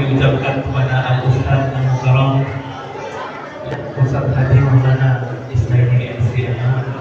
kami ucapkan kepada Al-Ustaz Al-Mukarram Ustaz Haji Maulana Ismaili MCA.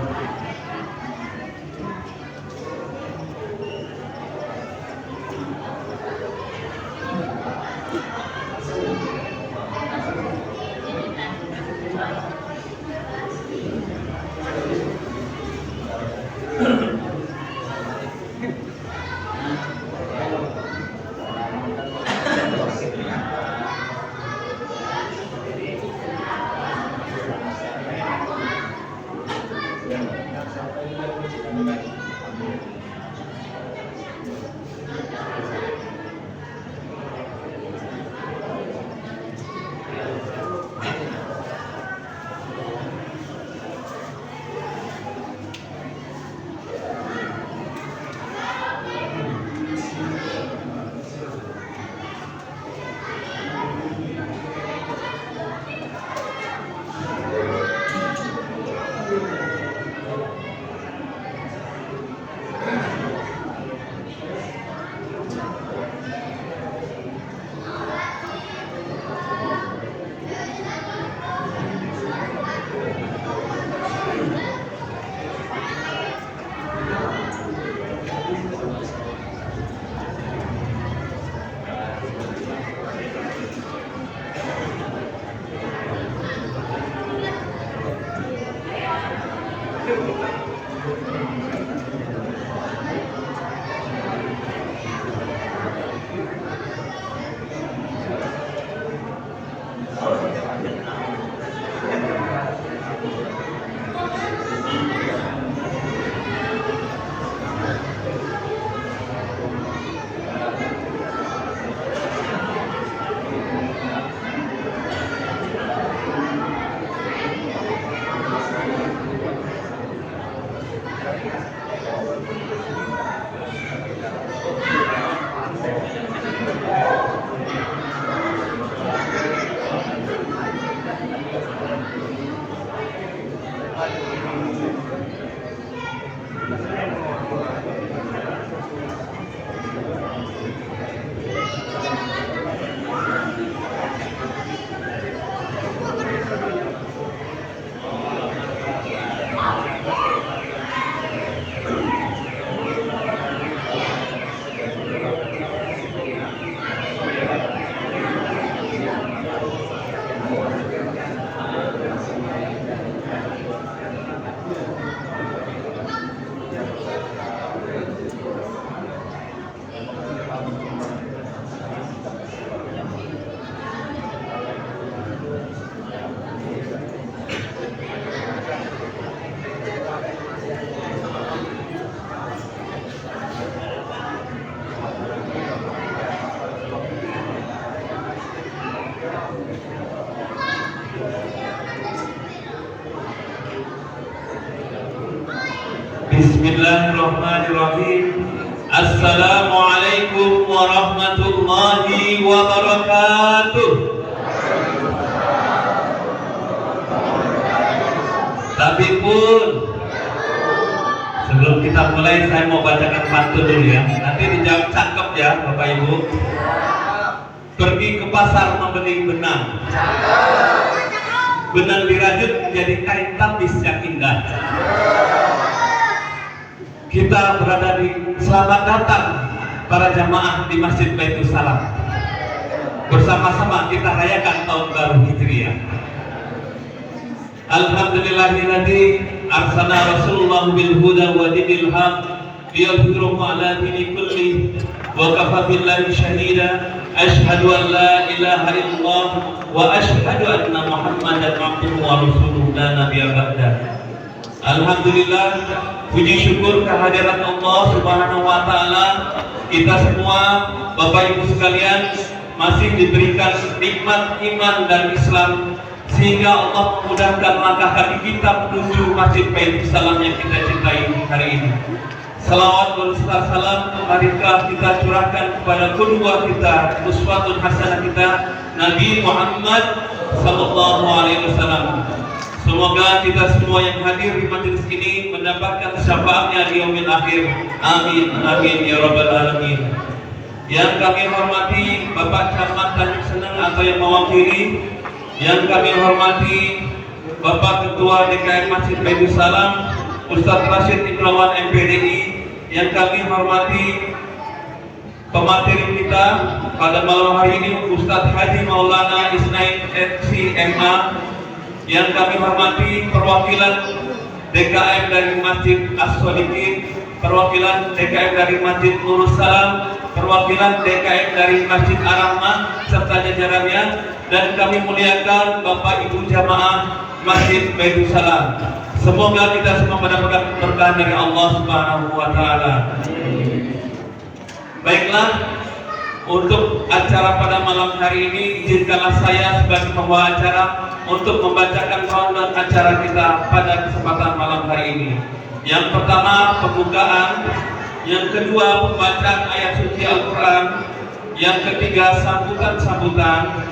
Bismillahirrahmanirrahim. Assalamualaikum warahmatullahi wabarakatuh. Tapi pun sebelum kita mulai, saya mau bacakan pantun dulu ya. Nanti dijawab cakep ya Bapak Ibu. Pergi ke pasar membeli benang. Benang dirajut menjadi kain tapis yang indah. Kita berada di selamat datang para jamaah di Masjid Baitul Salam. Bersama-sama kita rayakan tahun baru Hijriah. Alhamdulillahilladzi arsala Rasulullah bil huda wa dinil haq liyudhhirahu ala dini kulli wa kafa billahi shahida. Asyhadu an la ilaha illallah wa asyhadu anna Muhammadan abduhu wa rasuluhu la nabiyya ba'da. Alhamdulillah, puji syukur kehadirat Allah Subhanahu wa taala, kita semua Bapak Ibu sekalian masih diberikan nikmat iman dan Islam sehingga Allah memudahkan langkah kaki kita menuju Masjid Baitul Salam yang kita cintai hari ini. Salawat dan salam marilah kita curahkan kepada kedua kita, uswatun hasanah kita, Nabi Muhammad sallallahu alaihi wasallam. Semoga kita semua yang hadir di majelis ini mendapatkan syafaatnya di yaumil akhir. Amin amin ya rabbal alamin. Yang kami hormati Bapak Camat Tanjung Seneng atau yang mewakili. Yang kami hormati Bapak Ketua DKM Masjid Baitul Salam Ustadz Rashid Ibrawan MPDI. Yang kami hormati pemateri kita pada malam hari ini Ustadz Haji Maulana Isnain FCMA. Yang kami hormati perwakilan DKM dari Masjid As-Sodiqin, perwakilan DKM dari Masjid Nurul Salam, perwakilan DKM dari Masjid Ar-Rahman serta jajarannya, dan kami muliakan Bapak Ibu jamaah Masjid Baitul Salam. Semoga kita semua mendapatkan berkah dari Allah Subhanahu wa taala. Baiklah, untuk acara pada malam hari ini izinkanlah saya sebagai pembawa acara untuk membacakan rundown acara kita pada kesempatan malam hari ini. Yang pertama pembukaan, yang kedua pembacaan ayat suci Al-Quran, yang ketiga sambutan-sambutan,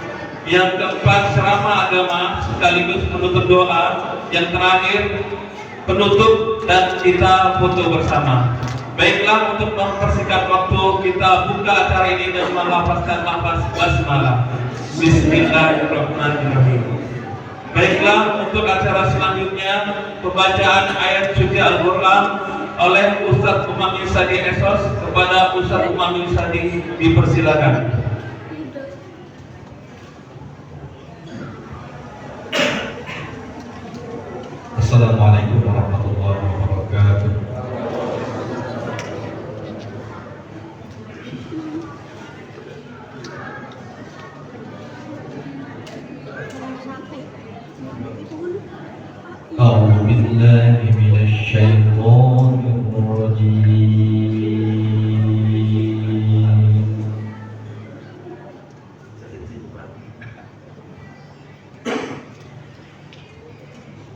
yang keempat ceramah agama sekaligus penutup doa, yang terakhir penutup dan kita foto bersama. Baiklah, untuk mempersingkat waktu kita buka acara ini dan melafazkan lafaz basmalah. Bismillahirrahmanirrahim. Baiklah, untuk acara selanjutnya pembacaan ayat suci Al-Quran oleh Ustadz Umam Yusadi Esos. Kepada Ustadz Umam Yusadi dipersilakan. Assalamualaikum warahmatullahi wabarakatuh. A'udzu billahi minasy syaithanir rajim.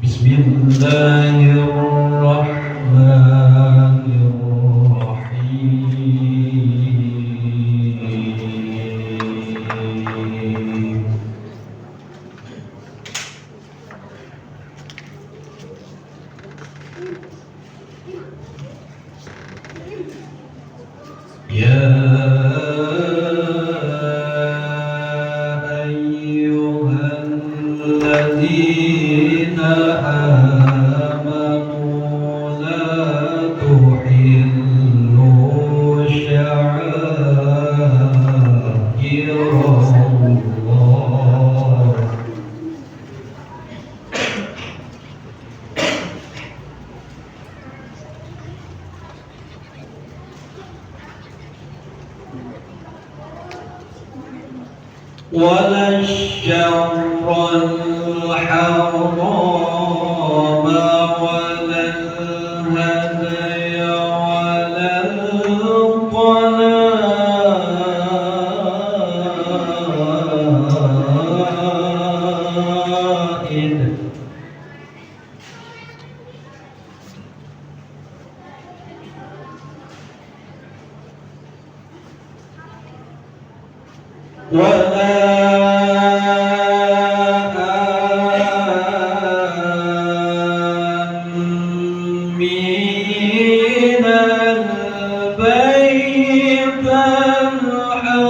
Bismillahirrahmanirrahim. Ya ayyuhalladzina amanu la tuhillu sya'airallah. ولا الشر الحرام ولا الهدي ولا القلائد ولا آمين البيت الحرام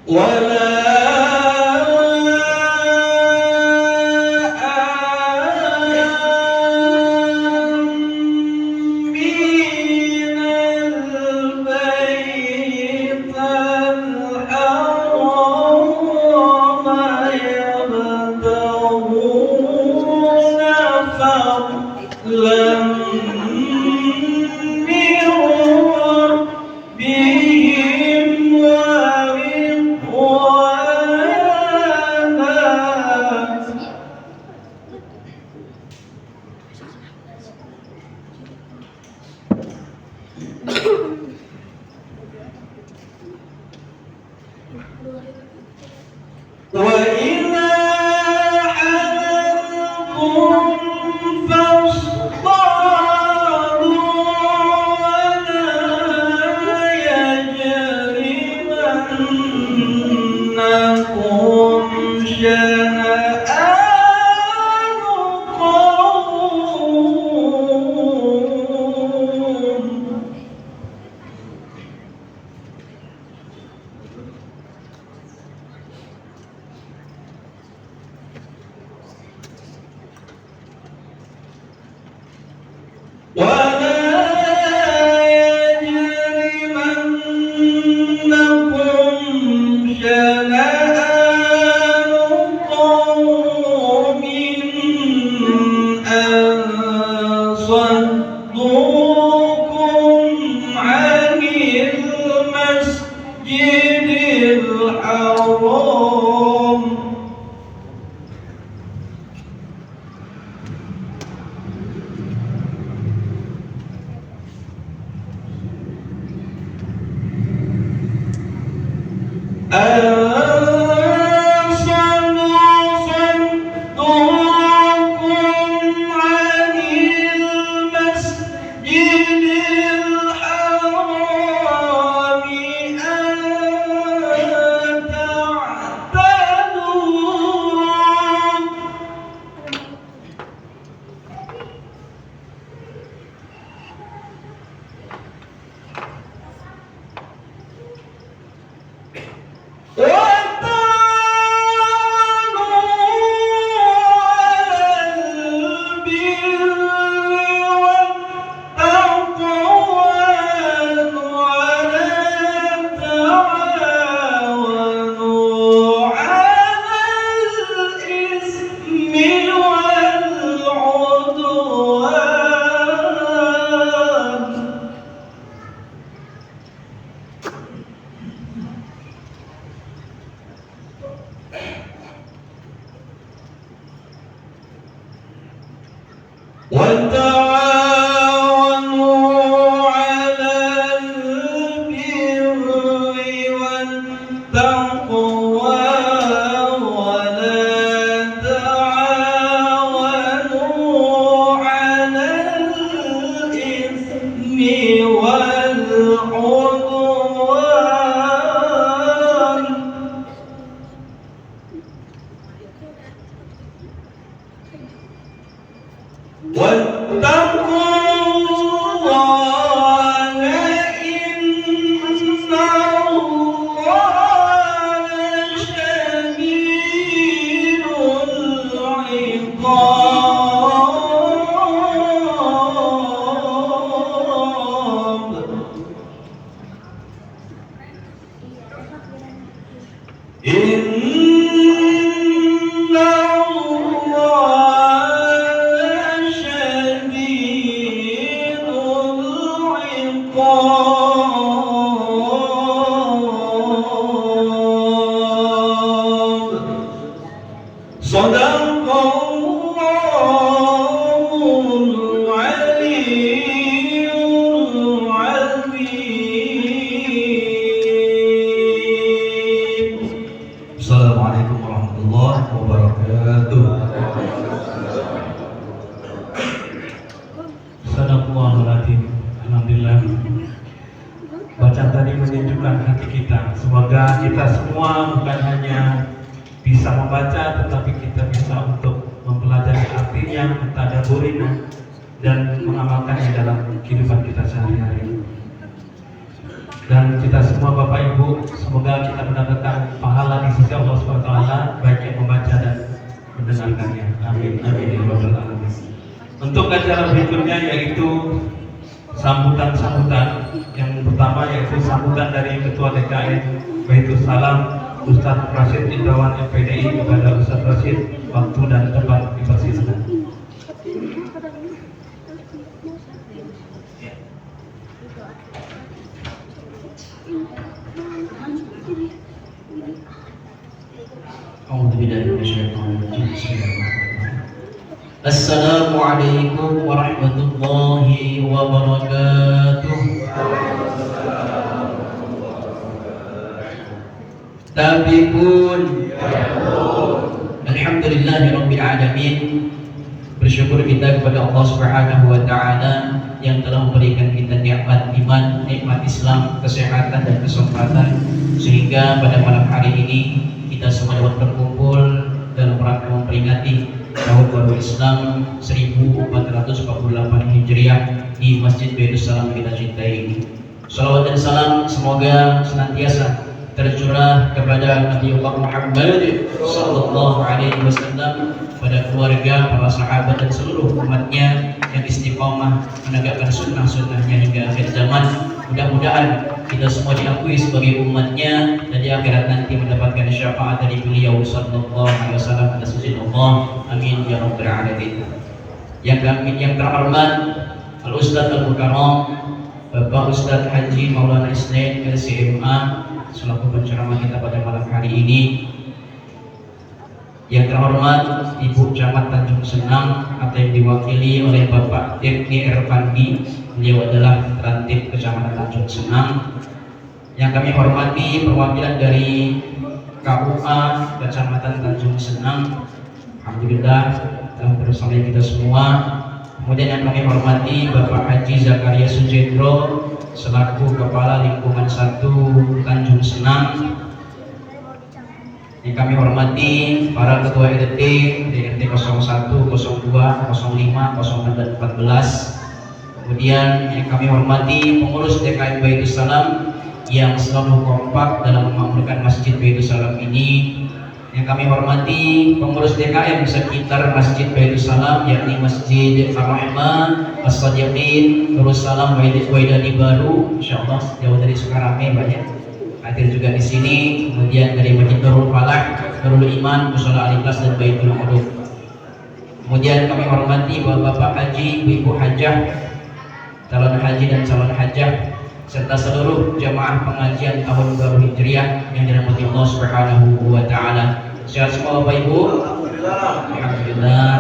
ولا آمين البيت الحرام يبتغون فضلا من ربهم وإذا حللتم فاصطادوا Assalamualaikum warahmatullahi wabarakatuh. Sadaqallahul-Adzim. Alhamdulillah. Bacaan tadi menunjukkan hati kita. Semoga kita semua bukan hanya bisa membaca, tetapi kita bisa untuk mempelajari artinya, mentadaburinya, dan mengamalkannya dalam kehidupan kita sehari-hari. Dan kita semua Bapak Ibu, semoga kita mendapatkan pahala di sisi Allah SWT, baik yang membaca dan mendengarkannya. Amin. Amin. Ya Rabbal Alamin. Untuk acara berikutnya yaitu sambutan-sambutan. Yang pertama yaitu sambutan dari Ketua DKM Baitul Salam Ustadz Rashid Indrawan FPDI kepada Ustadz Rashid. Waktu dan tempat dipersilakan. Assalamualaikum warahmatullahi wabarakatuh. Tabibun. Alhamdulillahirabbil alamin. Bersyukur kita kepada Allah Subhanahu wa taala yang telah memberikan kita nikmat iman, nikmat Islam, kesehatan dan kesempatan sehingga pada malam hari ini kita semua dapat berkumpul dalam rangka memperingati tahun baru Islam 1448 Hijriah di Masjid Baitul Salam kita cintai ini. Salawat dan salam semoga senantiasa tercurah kepada Nabi Muhammad sallallahu alaihi wasallam, pada keluarga, para sahabat dan seluruh umatnya yang istiqomah menegakkan sunnah-sunnahnya hingga akhir zaman. Mudah-mudahan kita semua diakui sebagai umatnya dan di akhirat nanti mendapatkan syafaat dari beliau sallallahu alaihi wasallam atas izin Allah. Amin ya rabbal alamin. Yang terhormat Al Ustadz Al Mukarram Bapak Ustadz Haji Maulana Isnin LCMA selaku penceramah kita pada malam hari ini. Yang terhormat Ibu Camat Tanjung Senang atau yang diwakili oleh Bapak Dekni Ervandi, beliau adalah Rantib Kecamatan Tanjung Senang. Yang kami hormati perwakilan dari KUA Kecamatan Tanjung Senang. Alhamdulillah telah bersama kita semua. Kemudian yang kami hormati Bapak Haji Zakaria Sujetro selaku Kepala Lingkungan 1 Tanjung Senang. Yang kami hormati para Ketua RT di RT 01, 02, 05, 06 dan 14. Kemudian yang kami hormati pengurus DKM Baitul Salam yang selalu kompak dalam memakmurkan Masjid Baitul Salam ini. Yang kami hormati pengurus DKM sekitar Masjid Baitul Salam, yakni Masjid Ar-Rahman, As-Sadiqin, Nurul Salam, Waidani Baru, insyaallah jauh dari Sukarame banyak hadir juga di sini. Kemudian dari Masjid Nurul Falah, Nurul Iman, Mushola Al-Ikhlas dan Baitul Udhuf. Kemudian kami hormati Bapak Haji, Ibu Hajah, calon haji dan calon hajah, serta seluruh jamaah pengajian tahun baru Hijriah yang dirahmati Allah Subhanahu wa taala. Sehat semua Bapak Ibu? Alhamdulillah.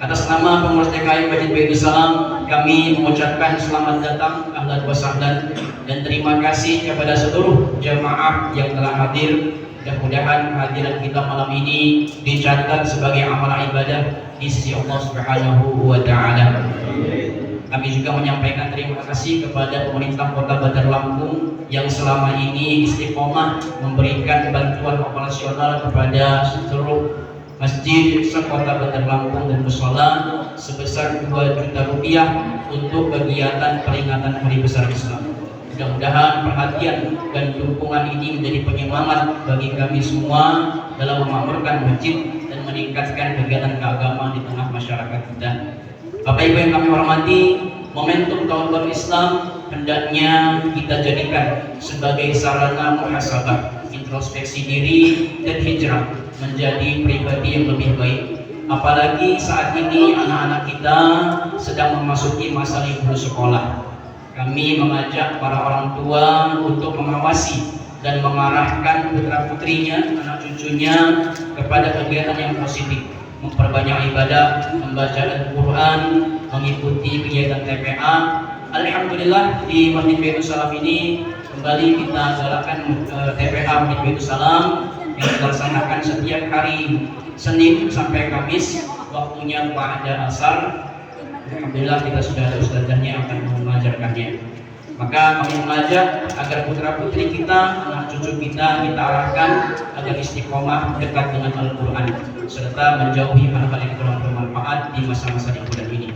Atas nama pengurus DKM Masjid Baitul Salam, kami mengucapkan selamat datang, ahlan wa sahlan, dan terima kasih kepada seluruh jamaah yang telah hadir. Mudah-mudahan hadiran kita malam ini dicatat sebagai amal ibadah di sisi Allah Subhanahu wa taala. Kami juga menyampaikan terima kasih kepada pemerintah Kota Bandar Lampung yang selama ini istiqomah memberikan bantuan operasional kepada seluruh masjid sekota Bandar Lampung dan mushola sebesar 2 juta rupiah untuk kegiatan peringatan Hari Besar Islam. Mudah-mudahan perhatian dan dukungan ini menjadi penyemangat bagi kami semua dalam memakmurkan masjid dan meningkatkan kegiatan keagamaan di tengah masyarakat kita. Bapak Ibu yang kami hormati, momentum Tahun Baru Islam hendaknya kita jadikan sebagai sarana muhasabah, introspeksi diri dan hijrah menjadi pribadi yang lebih baik. Apalagi saat ini anak-anak kita sedang memasuki masa libur sekolah. Kami mengajak para orang tua untuk mengawasi dan mengarahkan putra-putrinya, anak cucunya kepada kegiatan yang positif, memperbanyak ibadah, membaca Al-Quran, mengikuti kegiatan TPA. Alhamdulillah di Masjid Baitul Salam ini kembali kita galakkan TPA Masjid Baitul Salam yang dilaksanakan setiap hari Senin sampai Kamis, waktunya pada asar. Alhamdulillah kita sudah ada ustadzahnya yang akan mengajarkannya. Maka kami mengajak agar putra-putri kita, anak cucu kita arahkan agar istiqomah dekat dengan Al-Quran serta menjauhi hal-hal yang kurang bermanfaat di masa-masa liburan ini.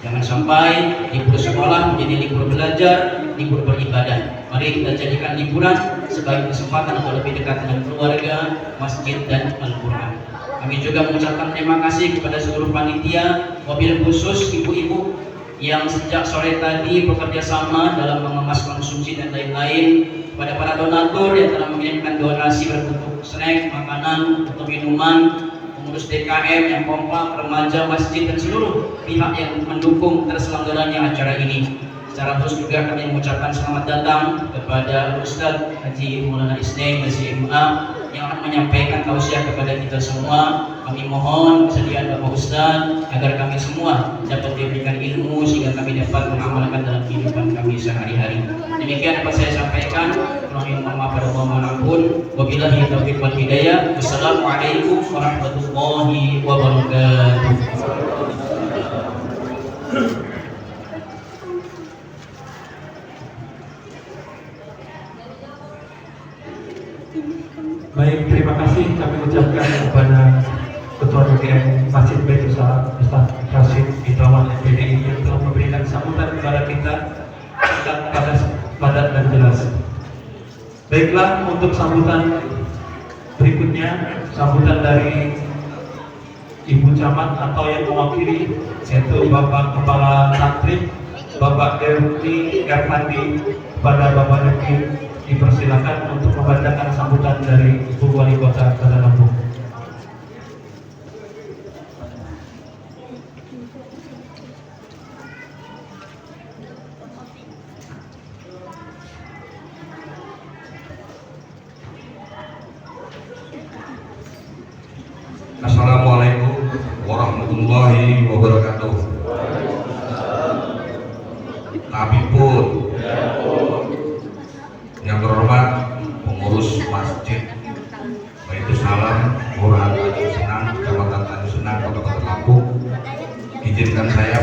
Jangan sampai libur sekolah menjadi libur belajar, libur beribadah. Mari kita jadikan liburan sebagai kesempatan untuk lebih dekat dengan keluarga, masjid, dan Al-Quran. Kami juga mengucapkan terima kasih kepada seluruh panitia, wabil khusus ibu-ibu yang sejak sore tadi bekerja sama dalam mengemas konsumsi dan lain-lain, kepada para donatur yang telah mengirimkan donasi berbentuk snack, makanan, atau minuman, pengurus DKM yang kompak, remaja, masjid, dan seluruh pihak yang mendukung terselenggaranya acara ini. Secara khusus juga kami mengucapkan selamat datang kepada Ustadz Haji Maulana Isnain MA yang akan menyampaikan tausiah kepada kita semua. Kami mohon kesediaan Bapak Ustadz agar kami semua dapat diberikan ilmu sehingga kami dapat mengamalkan dalam kehidupan kami sehari-hari. Demikian dapat saya sampaikan. Mohon maaf pada manapun. Wabillahi taufiq wal hidayah. Wassalamualaikum warahmatullahi wabarakatuh. Baik, terima kasih kami ucapkan kepada Ketua DKM Masjid Baitul Salam Ustaz Rashid Idrawan MPDI yang telah memberikan sambutan kepada kita padat dan jelas. Baiklah, untuk sambutan berikutnya, sambutan dari Ibu Camat atau yang mewakili, yaitu Bapak Kepala Santri Bapak Dewi Erfandi. Pada Bapak Dewi dipersilakan untuk membacakan sambutan dari Ibu Wali Kota Bandar Lampung. Assalamualaikum warahmatullahi wabarakatuh. Kami pun yang terhormat pengurus masjid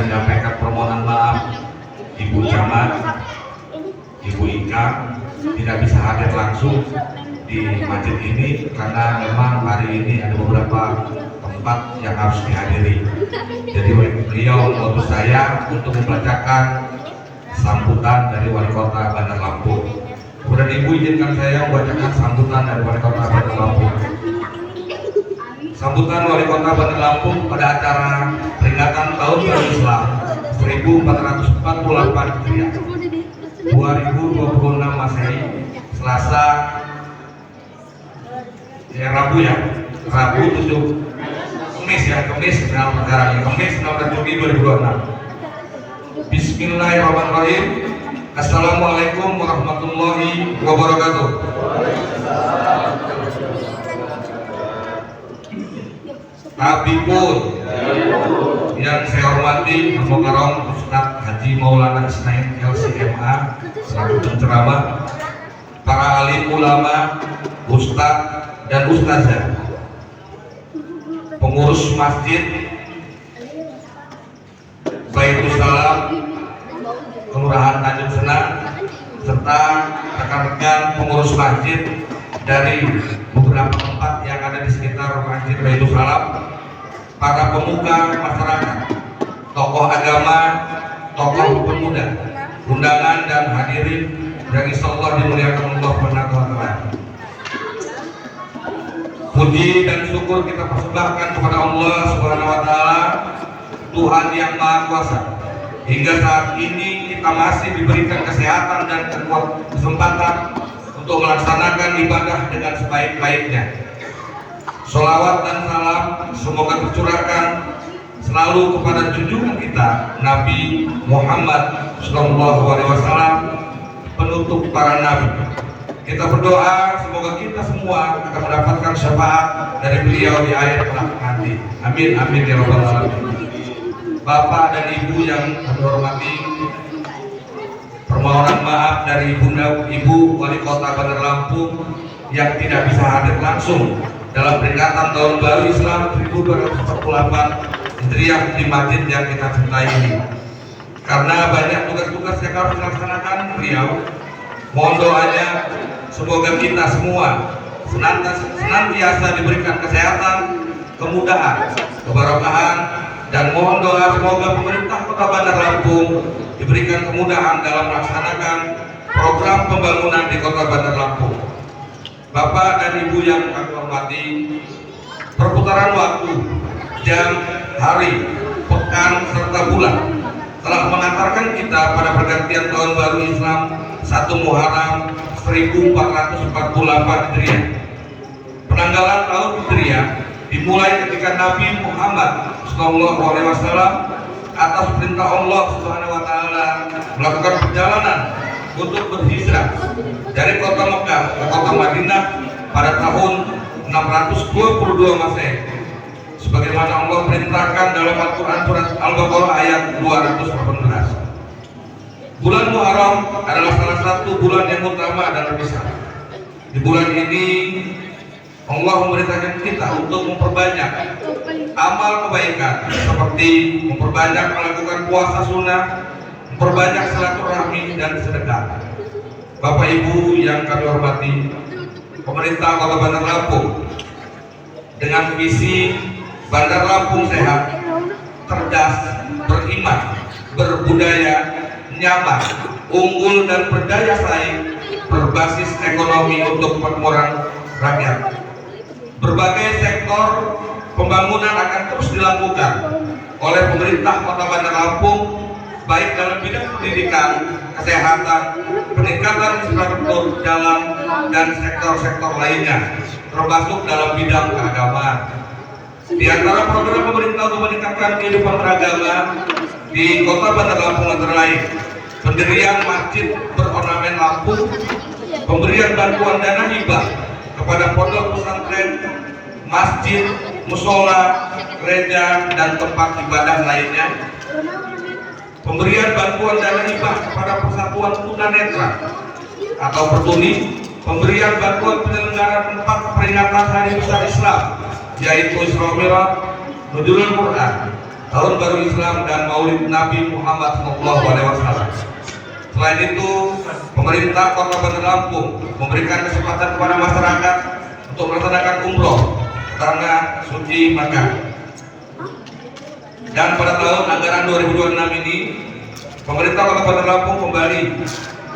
menyampaikan permohonan maaf Ibu Camat, Ibu Ika tidak bisa hadir langsung di masjid ini karena memang hari ini ada beberapa tempat yang harus dihadiri. Jadi beliau mengutus saya untuk membacakan sambutan dari Wali Kota Bandar Lampung. Kemudian Ibu izinkan saya membacakan sambutan dari Wali Kota Bandar Lampung. Sambutan Wali Kota Bandar Lampung pada acara peringatan Tahun Baru Islam 1448 Hijriah 2026 Masehi, Selasa ya Rabu 7 Kamis dalam perkara ini, Kamis 16 Juli 2026. Bismillahirrahmanirrahim. Assalamualaikum warahmatullahi wabarakatuh. Habibun yang saya hormati Al-Mukarram Ustadz Haji Maulana Isnain LCMA selaku penceramah, para alim ulama, ustadz dan ustazah, pengurus masjid Baitul Salam Kelurahan Tanjung Senang, serta rekan-rekan pengurus masjid dari beberapa tempat yang ada di sekitar Masjid Baitul Salam, para pemuka masyarakat, tokoh agama, tokoh pemuda, undangan dan hadirin yang insyaallah dimuliakan Allah Subhanahu wa taala. Puji dan syukur kita persembahkan kepada Allah Subhanahu wa taala, Tuhan yang Maha Kuasa. Hingga saat ini kita masih diberikan kesehatan dan kesempatan untuk melaksanakan ibadah dengan sebaik-baiknya. Sholawat dan salam semoga tercurahkan selalu kepada junjungan kita Nabi Muhammad SAW, penutup para nabi. Kita berdoa semoga kita semua akan mendapatkan syafaat dari beliau di akhir kelak nanti. Amin amin ya rabbal alamin. Bapak dan Ibu yang kami hormati, permohonan maaf dari Ibu Wali Kota Bandar Lampung yang tidak bisa hadir langsung dalam peringatan Tahun Baru Islam 1448 Hijriah di masjid yang kita cintai ini. Karena banyak tugas-tugas yang harus dilaksanakan beliau, mohon doanya semoga kita semua senantiasa diberikan kesehatan, kemudahan, keberkahan, dan mohon doa semoga pemerintah Kota Bandar Lampung diberikan kemudahan dalam melaksanakan program pembangunan di Kota Bandar Lampung. Bapak dan Ibu yang kami hormati, perputaran waktu, jam, hari, pekan, serta bulan telah mengantarkan kita pada pergantian Tahun Baru Islam 1 Muharram 1448 Hijriah. Penanggalan tahun Hijriah dimulai ketika Nabi Muhammad SAW atas perintah Allah Subhanahu wa taala melakukan perjalanan untuk berhijrah dari kota Mekah ke kota Madinah pada tahun 622 Masehi, sebagaimana Allah perintahkan dalam Al-Quran surat Al-Baqarah ayat 218. Bulan Muharram adalah salah satu bulan yang utama dan besar. Di bulan ini Allah memerintahkan kita untuk memperbanyak amal kebaikan seperti memperbanyak melakukan puasa sunnah, memperbanyak silaturahmi dan sedekah. Bapak Ibu yang kami hormati, pemerintah Kota Bandar Lampung dengan visi Bandar Lampung sehat, cerdas, beriman, berbudaya, nyaman, unggul dan berdaya saing, berbasis ekonomi untuk permuran rakyat. Berbagai sektor pembangunan akan terus dilakukan oleh pemerintah Kota Bandar Lampung, baik dalam bidang pendidikan, kesehatan, peningkatan infrastruktur jalan, dan sektor-sektor lainnya, termasuk dalam bidang keagamaan. Di antara program pemerintah untuk meningkatkan kehidupan beragama di Kota Bandar Lampung antara lain pendirian masjid berornamen Lampung, pemberian bantuan dana hibah kepada pondok pesantren, masjid, musola, gereja, dan tempat ibadah lainnya, pemberian bantuan dana hibah kepada persatuan tunanetra atau pertuni, pemberian bantuan penyelenggaraan tempat peringatan Hari Besar Islam yaitu Isra Mi'raj, Nuzulul Quran, Tahun Baru Islam dan Maulid Nabi Muhammad SAW. Selain itu, pemerintah Kota Bandar Lampung memberikan kesempatan kepada masyarakat untuk melaksanakan umroh ke tanah suci Makkah. Dan pada tahun anggaran 2026 ini, pemerintah Kota Bandar Lampung kembali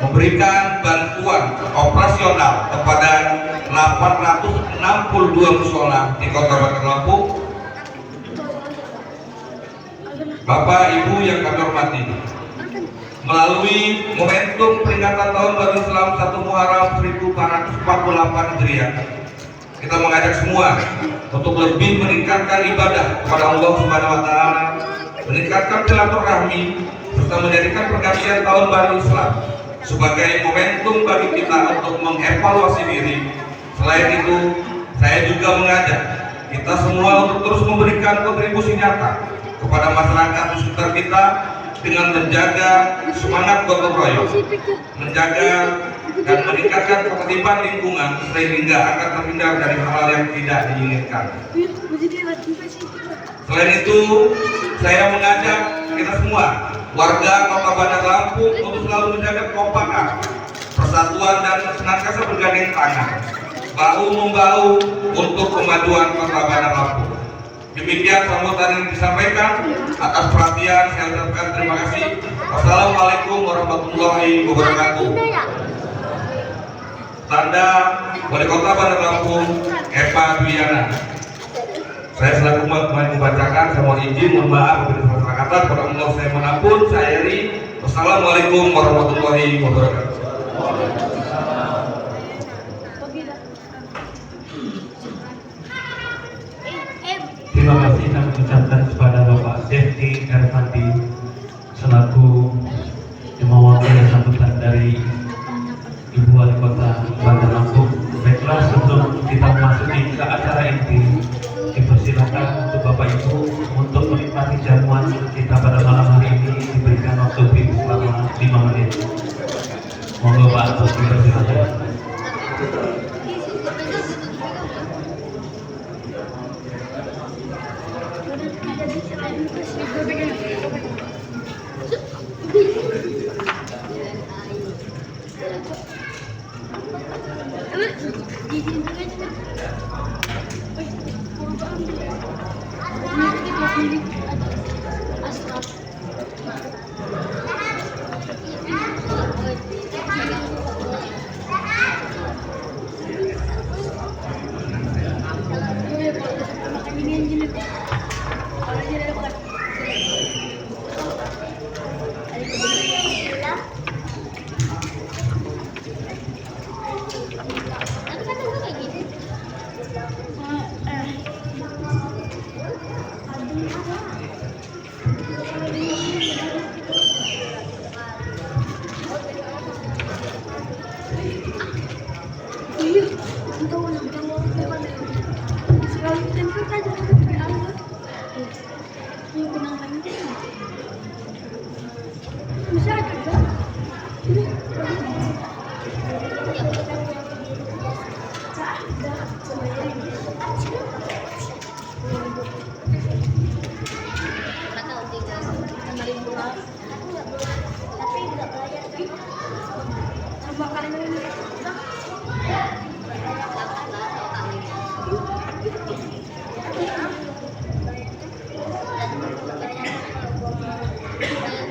memberikan bantuan operasional kepada 862 musola di Kota Bandar Lampung. Bapak Ibu yang kami hormati, melalui momentum peringatan Tahun Baru Islam 1 Muharram 1448 Hijriah, kita mengajak semua untuk lebih meningkatkan ibadah kepada Allah Subhanahu wa taala, meningkatkan silaturahmi serta menjadikan pergantian Tahun Baru Islam sebagai momentum bagi kita untuk mengevaluasi diri. Selain itu, saya juga mengajak kita semua untuk terus memberikan kontribusi nyata kepada masyarakat di sekitar kita dengan menjaga semangat gotong royong, menjaga dan meningkatkan ketertiban lingkungan sehingga akan terhindar dari hal-hal yang tidak diinginkan. Selain itu, saya mengajak kita semua warga Kota Bandar Lampung untuk selalu menjaga kekompakan, persatuan dan senantiasa bergandeng tangan, bahu membahu untuk kemajuan Kota Bandar Lampung. Demikian sambutan yang disampaikan. Atas perhatian saya ucapkan terima kasih. Wassalamualaikum warahmatullahi wabarakatuh. Tanda Wali Kota Bandar Lampung, Eva Duyana. Saya selaku membacakan, saya mohon izin, mohon maaf kepada salah kata, kepada Allah saya mohon ampun, saya iri. Wassalamualaikum warahmatullahi wabarakatuh. Terima kasih kami ucapkan kepada Bapak Defti Ervandi selaku yang mewakili sambutan dari Ibu Wali Kota Bandar Lampung. Baiklah, sebelum kita memasuki ke acara inti, dipersilakan untuk Bapak Ibu untuk menikmati jamuan kita pada malam hari ini, diberikan waktu selama 5 menit. Monggo Pak, untuk dipersilakan.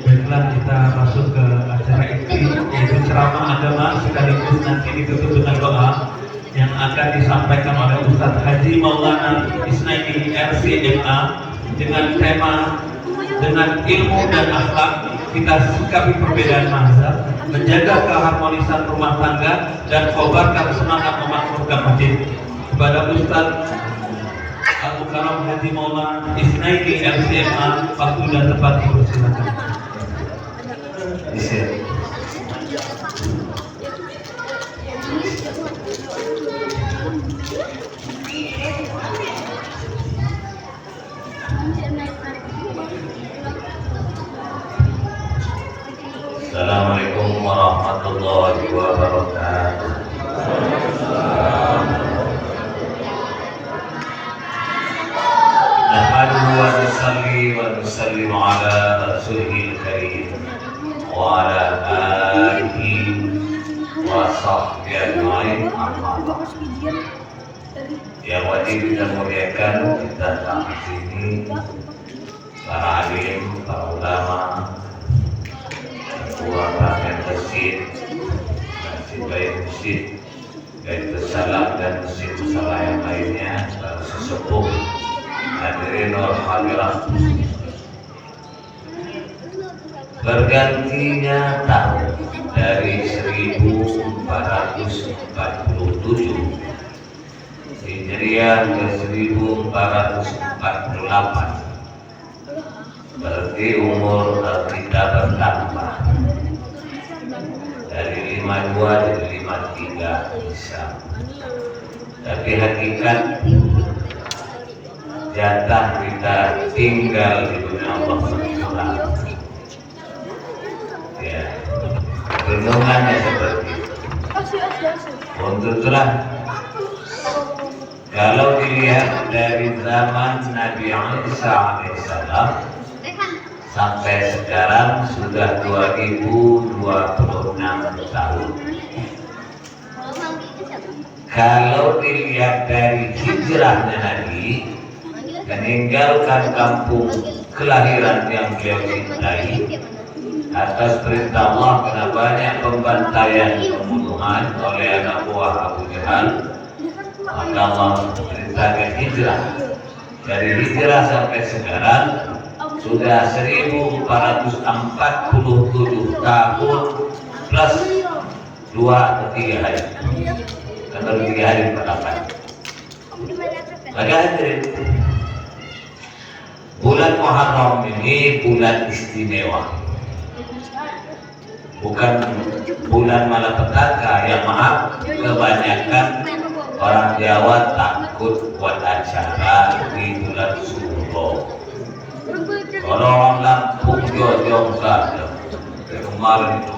Baiklah, kita masuk ke acara inti, yaitu ceramah agama sekaligus nanti ditutup dengan doa yang akan disampaikan oleh Ustadz Haji Maulana Isnaini RCMA dengan tema dengan ilmu dan akhlak kita sikapi perbedaan mazhab, menjaga keharmonisan rumah tangga dan kobarkan semangat memakmurkan masjid. Kepada Ustadz Al-Mukarram Haji Maulana Isnaini RCMA, waktu dan tempat dipersilakan. Assalamualaikum warahmatullahi wabarakatuh. Nahmaduhu wa nusalli wa nusallimu ala rasulihil karim wa ala alihi wa sahbihi ajma'in, amma ba'd. Yang wajib kita muliakan, kita datang di sini para alim, para ulama, ketua rakyat masjid, baik masjid, baik salam dan masjid salah yang lainnya, para sesepuh, hadirin wal hadirat. Bergantinya tahun dari 1447 Hijriah ke 1448, berarti umur kita bertambah dari 52 jadi 53 bisa. Tapi hakikat jatah kita tinggal di dunia Allah SWT. Ya, renungannya seperti itu. Untuk itulah kalau dilihat dari zaman Nabi Isa alaihissalam sampai sekarang sudah 2026 tahun. Kalau dilihat dari hijrahnya Nabi, meninggalkan kampung kelahiran yang beliau cintai atas perintah Allah karena banyak pembantaian pembunuhan oleh anak buah Abu Jahal, maka Allah perintahkan hijrah. Dari hijrah sampai sekarang sudah 1447 tahun plus 2 atau 3 hari, atau 3 hari berapa. Maka hadirin, bulan Muharram ini bulan istimewa, bukan bulan malapetaka. Yang maaf, kebanyakan orang Jawa takut buat acara di bulan Suro. Kalau orang Lampung jojong saja. Kemarin itu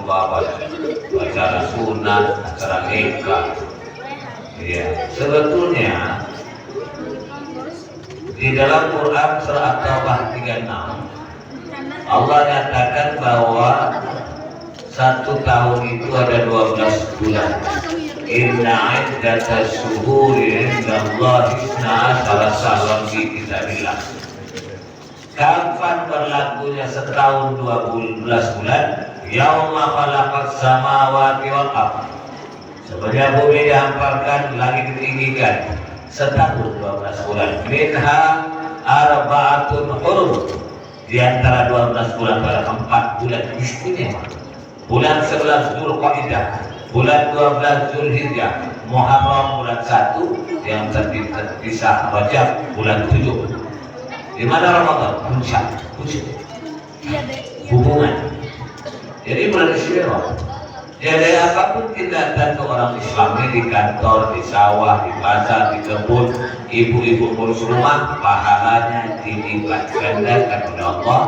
acara sunat, acara nikah. Ya, sebetulnya di dalam Quran surah At-Taubah 36 Allah nyatakan bahwa 1 tahun itu ada 12 bulan. Inna iddata syuhuri indallahi 12 syahran fi kitabillah. Kapan berlakunya setahun 12 bulan? Yauma khalaqas samawati wal ardh. Sebenarnya bumi dihamparkan, langit ditinggikan. Setahun 12 bulan. Minha arba'atun hurum. Di antara 12 bulan pada 4 bulan istimewa. Bulan 11 Dzulqa'dah, bulan 12 Dzulhijjah, Muharram bulan 1, yang terpisah Rajab bulan 7. Di mana Ramadan? Puncak hubungan. Jadi bulan istimewa. Jadi apapun tindakan orang Islam ini di kantor, di sawah, di pasar, di kebun, ibu-ibu ngurus rumah, pahalanya dilipat gandakan oleh Allah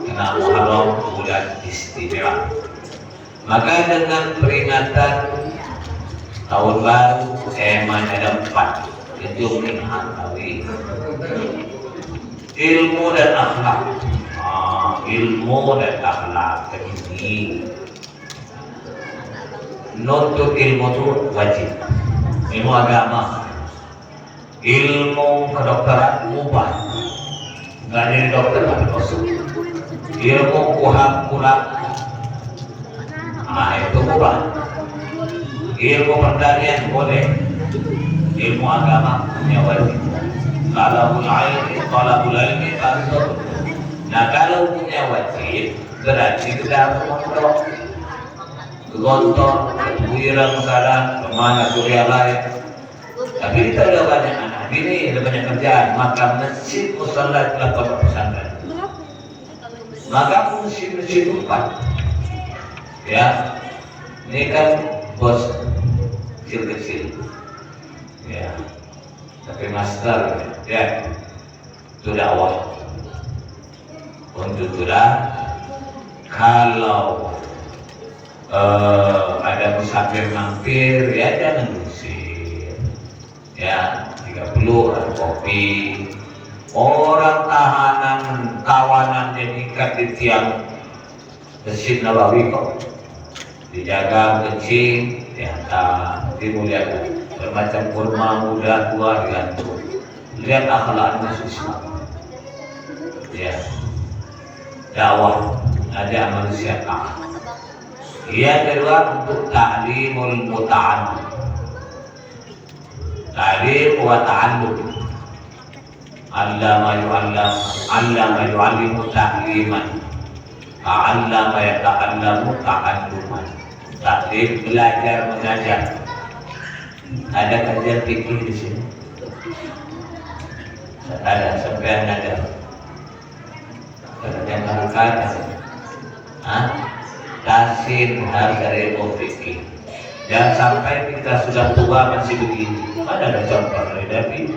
karena Muharram bulan istimewa. Maka dengan peringatan tahun baru, temanya ada 4, kejumlah hatawi, ilmu dan akhlak. Ilmu dan akhlak ini, nuntut ilmu itu wajib. Ilmu agama, ilmu kedokteran mubah, nggak jadi dokter nggak masuk. Ilmu kuhab-kulab, itu mubah. Ilmu pertanian boleh. Ilmu agama punya wajib. Talabul ilmi fardhu. Nah, kalau punya wajib berarti kita harus mondok. Gontor, wirang salah, kemana surya lain. Tapi kita udah banyak anak ini, udah banyak kerjaan. Maka masjid musalla telah pondok pesantren. Maka masjid-masjid 4. Ya, ini kan bos kecil-kecil. Ya, tapi master ya, itu dakwah. Untuk itulah kalau ada musafir mampir ya jangan ngusir. Ya, jika perlu ada kopi, orang tahanan kawanan yang ikat di tiang Masjid Nabawi kok dijaga kencing, dihantar, dimuliakan bermacam kurma muda tua digantung. Lihat akhlak masuk Islam. Ya, dakwah ada manusia taat. Yang kedua untuk ta'limul muta'allim. Ta'lim wa ta'allum. Allama yu'allimu ta'liman. Ta'allama yata'allamu ta'alluman. Ta'lim belajar mengajar. Ada kajian fikih di sini. Ada sampai ada. Kajian ada. Tasin harga ilmu fikih. Jangan sampai kita sudah tua masih begini. Ada contoh dari Nabi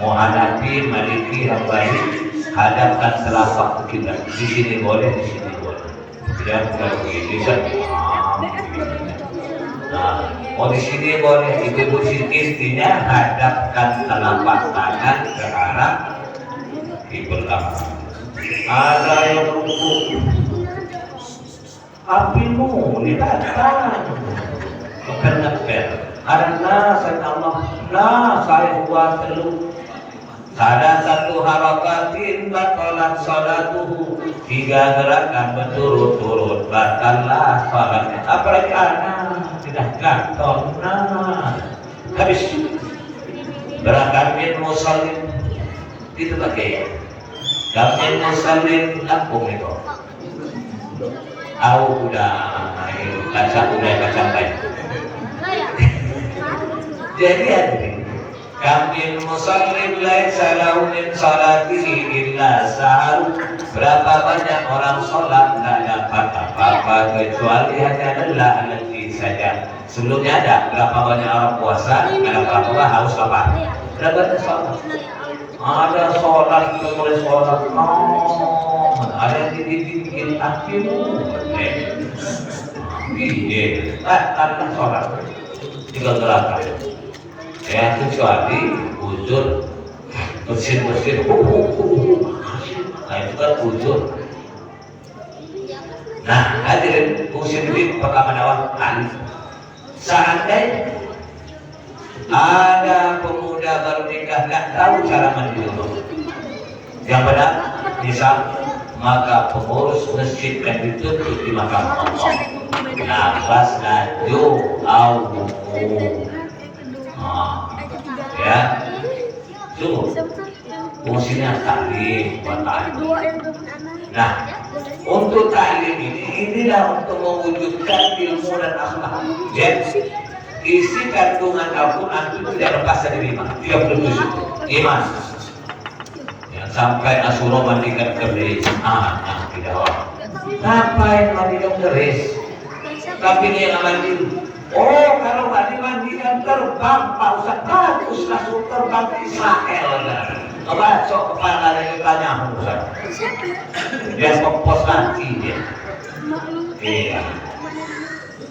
mau hadapi Maliki Hambali, hadapkan telapak kita. Di sini boleh, di sini boleh. Tidak perlu begini. Nah, oh di sini boleh. Ibu intinya hadapkan telapak tangan ke arah kiblat. Ada yang rukuk. Apimu dibatang bukan ngepel karena Allah saya buat telu ada satu harakatin batalan salatuhu 3 gerakan berturut-turut batallah salatnya apalagi anak tidak gatal habis berangkat min musallin itu pakai min musallin lampung itu udah kaca baik. Jadi kamil musallin laisa lahu min salatihi illa sahar. Berapa banyak orang sholat tidak dapat apa-apa kecuali hanya lelah letih saja. Sebelumnya ada berapa banyak orang puasa tidak apa-apa haus lapar. Berapa banyak sholat? Ada sholat itu boleh sholat. Ada yang dibikin akhirmu tanpa sholat 3 gerakan ya kecuali uzur mesin nah itu kan uzur. Nah hadirin usin ini pertama awal seandainya ada pemuda baru nikah nggak tahu cara mandi dulu yang benar bisa maka pengurus masjid kan ditutup di makam Allah. Nafas naju au ya sungguh fungsinya taklim buat taklim. Nah untuk taklim inilah untuk mewujudkan ilmu dan akhlak. Ya isi kandungan Al-Quran itu tidak lepas dari 37 iman. Sampai Asuro mandikan keris, tidak orang. Ngapain mandikan keris? Tapi ini yang mandi. Oh, kalau mandikan terbang, Pak Ustaz bagus langsung terbang ke Israel. Coba kepala yang tanya Ustaz. Dia kompos nanti dia. Iya.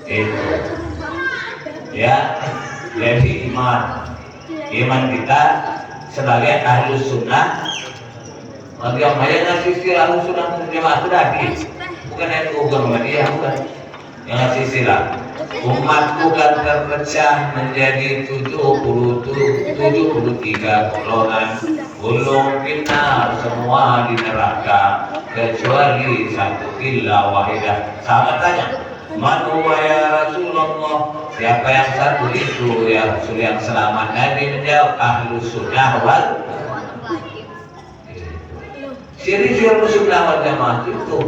Itu. Ya, jadi iman kita sebagai ahli sunnah. Bagi yang ngasih sirah sudah jemaah sudah bukan itu Muhammadiyah bukan yang ngasih sirah umatku kan terpecah menjadi 73 golongan gulung binar semua di neraka kecuali satu illa wahidah. Sahabat tanya man huwa ya Rasulullah, siapa yang satu itu ya Rasul yang selamat? Nabi menjawab ahlus sunnah wal ciri-ciri sunnah wal jamaah itu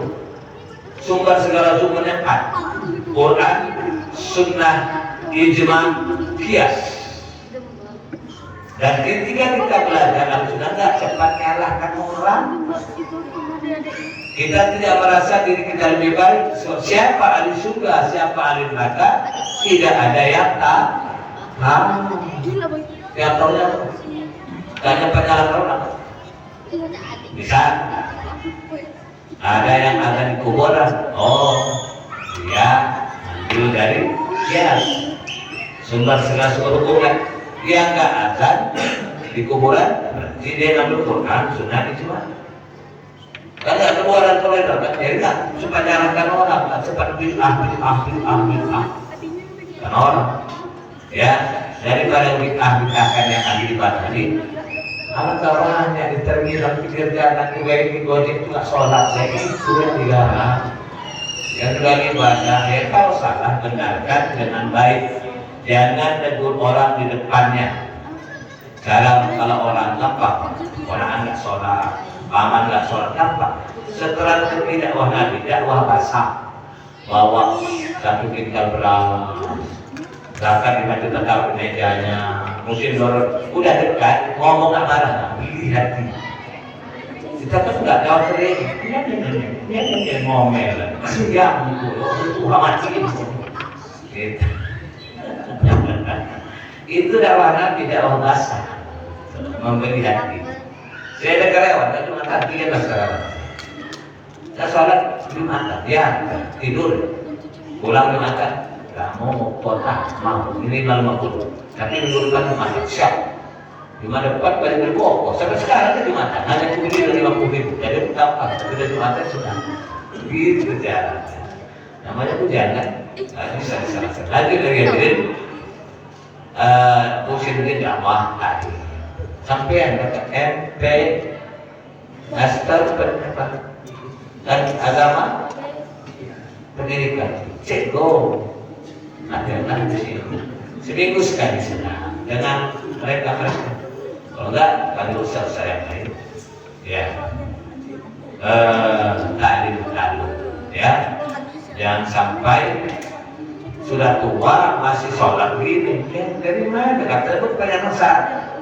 sumber segala sumbernya 4 Quran, sunnah, ijma, qiyas. Dan ketika kita belajar sudah nggak cepat nyalahkan orang. Kita tidak merasa diri kita lebih baik. Siapa ahli surga, siapa ahli neraka, tidak ada yang tahu. Yang tahu ya, tanya penyalah orang. Bisa ada yang ada di kuburan. Oh, dia ambil dari kias sumber segala hukumnya. Dia nggak azan, di kuburan, berarti dia ngambil Quran, sunnah ijma. Kan nggak keluaran toleran kan, jadi nggak supaya nyalahkan orang, nggak cepat bid'ah. Kan orang, ya daripada bid'ah-bid'ahkan yang ada di tadi. Anak orang yang di terminal pikir jalan juga ini gojek juga sholat lagi itu yang dilarang. Yang lagi ibadah, ya kalau salah benarkan dengan baik. Jangan tegur orang di depannya. Kalau orang lapar, orang nggak sholat, paman nggak sholat apa? Setelah itu dakwah Nabi, dakwah basah, bawa satu kintal beras, bahkan 5 juta taruh di mejanya, mungkin udah dekat, ngomong nggak marah, pilih hati. Kita kan nggak tahu sering, ini ngomel, siang itu mati. Gitu. Itu dakwah Nabi, dakwah basah, memberi hati. Saya ada karyawan, tapi mata dia tak karyawan. Saya sholat Jumatan, ya tidur, pulang Jumatan. Kamu kota mau minimal 50, tapi menurutkan Jumatan siap. Jumat depan balik berkokok, sampai sekarang itu Jumatan hanya kemudian 50.000, jadi berapa? Sudah Jumatan sudah. Gitu jalan. Namanya pujangan, bisa diserahkan. Lagi dari hadirin. Musim ini dakwah tadi sampai yang kata MP Master dan Agama Pendidikan Ceko ada di sini seminggu sekali senang dengan mereka kalau enggak panggil ustaz saya lain ya taklim ya jangan sampai sudah tua masih sholat begini dari mana kata itu banyak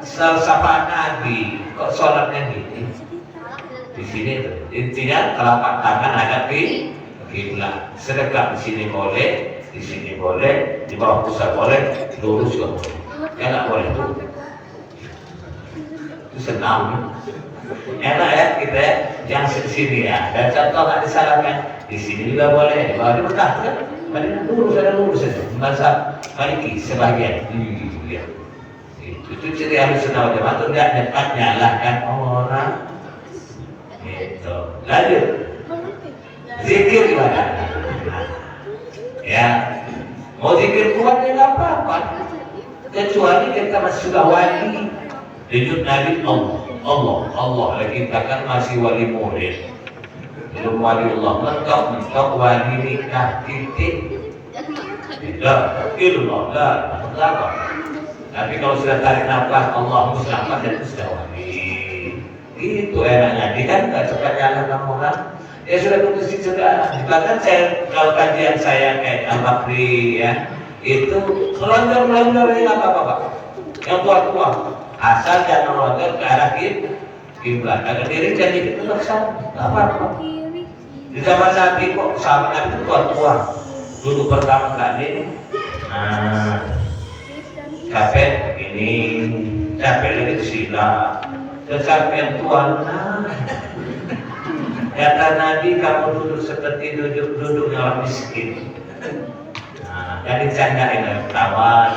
sapa Nabi kok sholatnya gini di sini intinya telapak tangan hadap di kiblat sedekah di sini boleh di bawah pusat boleh lurus juga boleh ya nggak boleh itu senang enak ya kita ya yang sini ya dan contoh nggak disalahkan di sini juga boleh di bawah di Mekah kan lurus saja bahasa Maliki sebagian ya. Itu ciri Ahlus Sunnah wal Jamaah itu tidak dapat nyalahkan orang gitu. Lanjut zikir ibadah ya mau zikir kuat ya nggak apa-apa kecuali kita masih sudah wali hidup Nabi Allah lagi kita kan masih wali murid belum wali Allah mentok wali nikah titik la tapi kalau sudah tarik nafas Allah musnahkan dan itu sudah wali itu enaknya dia kan nggak cepat jalan sama orang ya sudah putusin sudah bahkan saya kalau kajian saya kayak Al-Bakri ya itu melonjor ini apa yang kuat asal jangan melonjor ke arah kiblat agar diri jadi itu laksana apa di zaman Nabi kok sahabat Nabi itu tua dulu pertama kali capek ini capek lagi sila tetapi yang tua kata Nabi kamu duduk seperti duduknya orang miskin jadi candain tawa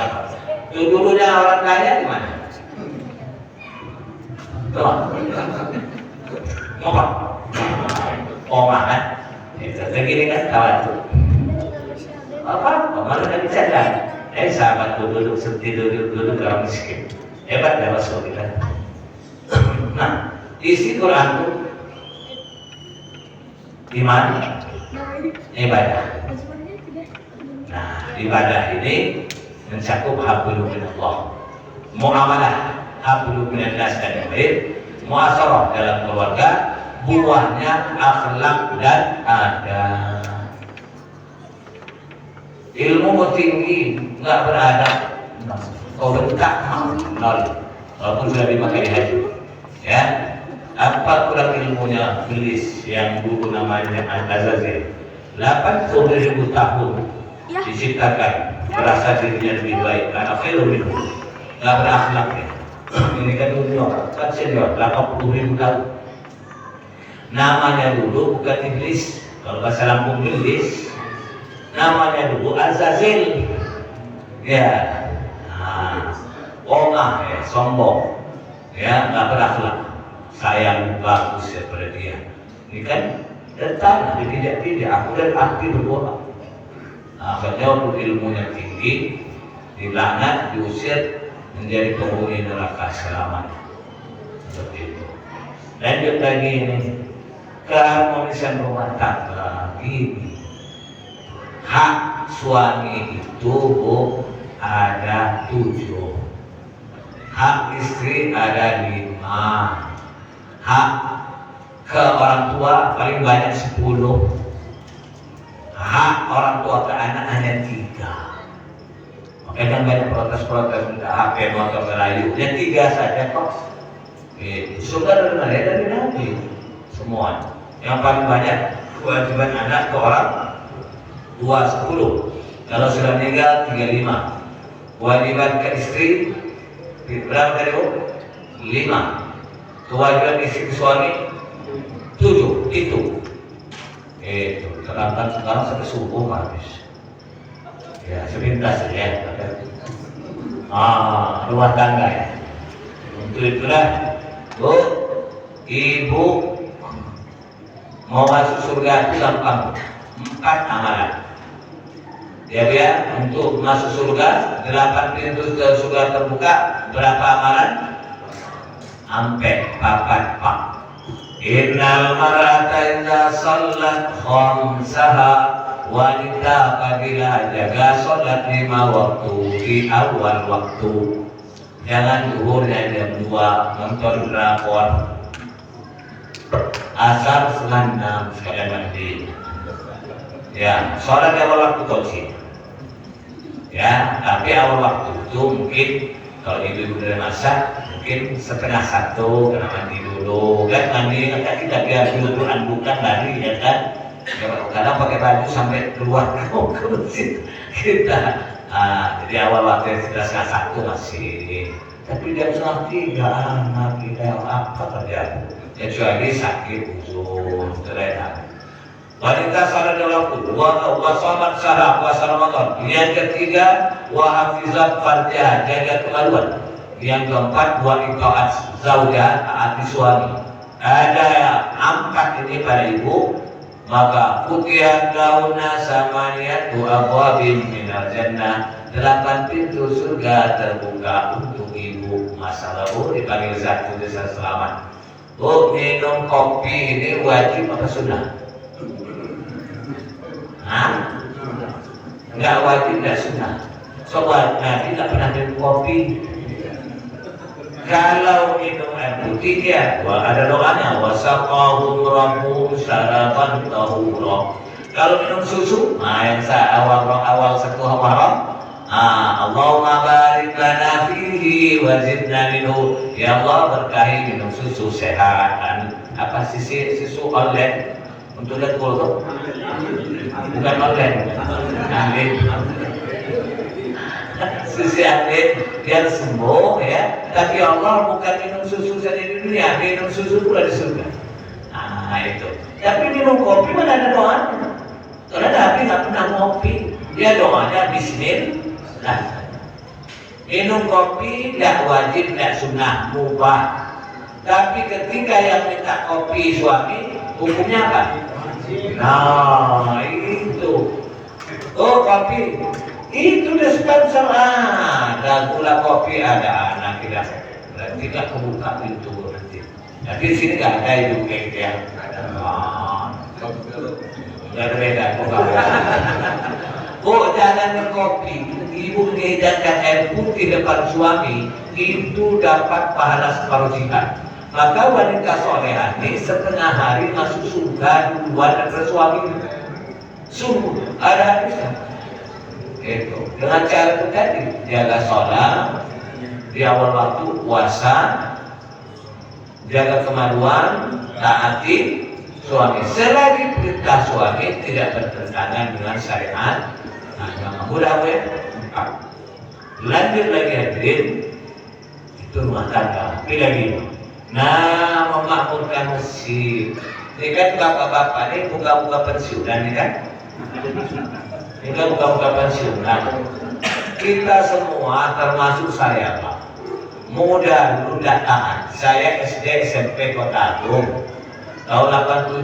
dulunya orang kaya gimana ngomong omah kan begini kan kawan tuh apa malah kan bercanda sahabat duduk seperti duduk orang miskin hebat ya Rasul kita nah isi Quran itu iman ibadah nah ibadah ini mencakup hablum minallah muamalah hablum minannas dan yang lain muasarah dalam keluarga buahnya akhlak dan adab ilmu tinggi nggak beradab kau bentak nol walaupun sudah dipakai di haji ya apa kurang ilmunya iblis yang dulu namanya Al-Azazil 80.000 tahun diciptakan merasa dirinya lebih baik karena film itu nggak berakhlak ya ini kan dunia kan senior 80.000 tahun namanya dulu bukan iblis kalau bahasa Lampung iblis namanya dulu Azazil ya ongah ya sombong ya nggak berakhlak, sayang bagus ya pada dia. Ini kan datang tidak aku dan aktif berdoa. Akhirnya waktu ilmunya tinggi, dilaknat, diusir, menjadi penghuni neraka selamanya. Seperti itu. Lanjut lagi ini, keharmonisan rumah tangga ini. Hak suami itu ada 7, hak istri ada 5, hak ke orang tua paling banyak 10, hak orang tua ke anak hanya 3. Makanya kan banyak protes-protes minta HP motor merayu, ya 3 saja kok. Surga dari mana? Dari Nabi semua. Yang paling banyak kewajiban anak ke orang tua 10. Kalau sudah meninggal 35. Kewajiban ke istri berapa tadi? 5. Kewajiban istri ke suami 7. Itu terangkan sekarang sampai subuh habis. Ya sepintas saja. Rumah tangga ya. Untuk itulah Bu, Ibu mau masuk surga itu gampang. 4 amalan. Ya, untuk masuk surga 8 pintu surga terbuka. Berapa amalan? Sampai 4 pak. Innal mar'ata idza shallat khamsaha, wanita apabila jaga sholat 5 waktu di awal waktu. Jangan zuhurnya jam 2 nonton drakor, asar setengah 6 sekalian mandi. Ya, sholat di awal waktu kunci. Ya, tapi awal waktu itu mungkin kalau ibu-ibu udah masak mungkin setengah 1 kena mandi dulu. Kan mandi kan kita biar dulu andukan lari ya kan. Kadang pakai baju sampai keluar ke masjid kita. Jadi awal waktu sudah setengah 1 masih. Tapi jam setengah 3 anak kita apa terjadi? Kecuali sakit uzur, terlena. Wanita salat dalam waktu, wa sholat sahar, puasa Ramadan. Yang ketiga, wa hafizat farjah, jaga kemaluan. Yang keempat, wa itaat zaujah, taati suami. Ada 4 ini pada ibu, maka putihan dauna samaniyatu abwabin minal jannah. 8 pintu surga terbuka untuk ibu. Masalah dipanggil satu desa selamat. Minum kopi ini wajib apa sunnah? Enggak wajib, enggak sunnah. Sobat Nabi tidak pernah minum kopi. Kalau minum air putih ya, ada doanya. Wasaqahum rabbuhum syaraban tahura. Kalau minum susu, yang awal satu haram. Allahumma barik lana fihi wa zidna minhu. Ya Allah berkahi minum susu sehat. Apa susu online untuk lihat kultur? Bukan online. Amin. Susu amin biar sembuh ya. Tapi Allah bukan minum susu saja di dunia, minum susu pula di surga. Itu. Tapi minum kopi mana ada doanya? Karena Nabi nggak pernah ngopi. Dia doanya bismillah. Minum kopi tidak wajib, tidak sunnah, mubah. Tapi ketika yang minta kopi suami, hukumnya apa? Nah itu. Kopi itu dispenser ada gula kopi, ada anak tidak kebuka pintu nanti. Jadi di sini nggak ada itu kayak ya. Nggak ada beda. Jangan berkopi. Ibu menghidangkan air putih depan suami itu dapat pahala separuh jihad. Maka wanita solehah ini setengah hari masuk surga duluan daripada suami. Sungguh ada hadisnya. Itu dengan cara itu tadi jaga sholat di awal waktu, puasa, jaga kemaluan, taati suami. Selagi perintah suami tidak bertentangan dengan syariat, mudah ya. Lanjut lagi hadirin, itu rumah tangga. Lagi. Memakmurkan masjid. Ini kan bapak-bapak ini buka-buka pensiunan ini kan? Ini kan buka-buka pensiunan. Kita semua termasuk saya Pak, muda dulu nggak tahan. Saya SD SMP Kota Agung, tahun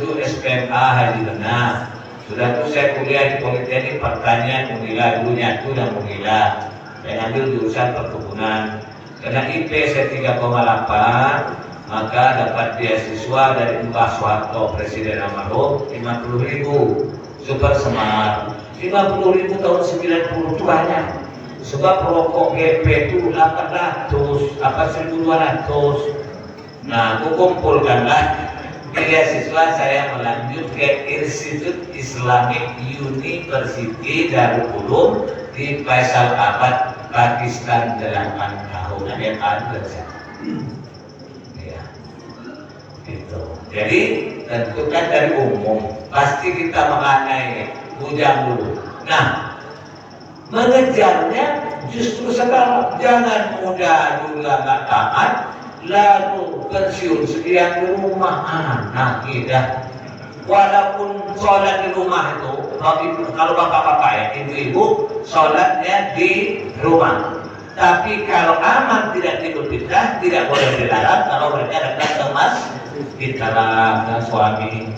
87 SMA Haji Benar. Sudah itu saya kuliah di Politeknik Pertanian Unila, dulunya itu dan Unila. Saya ambil jurusan perkebunan. Karena IP saya 3,8, maka dapat beasiswa dari Mbah Soeharto, Presiden almarhum, 50.000. Super Semar, 50.000 tahun 90 itu banyak. Sebab rokok GP itu 800, apa 1.200. Nah, aku kumpulkanlah beasiswa saya melanjut ke Institut Islamic University Darul Ulum di Faisalabad, Pakistan 8 tahun. Ada yang ada ya. Gitu. Jadi tentu kan dari umum pasti kita mengenai bujang dulu. Nah, mengejarnya justru sekarang. Jangan muda juga nggak taat, lalu pensiun sekian di rumah anak kita. Walaupun sholat di rumah itu, kalau bapak-bapak ya, ibu-ibu sholatnya di rumah. Tapi kalau aman tidak tidur pindah, tidak boleh dilarang kalau mereka datang ke masjid dalam suami.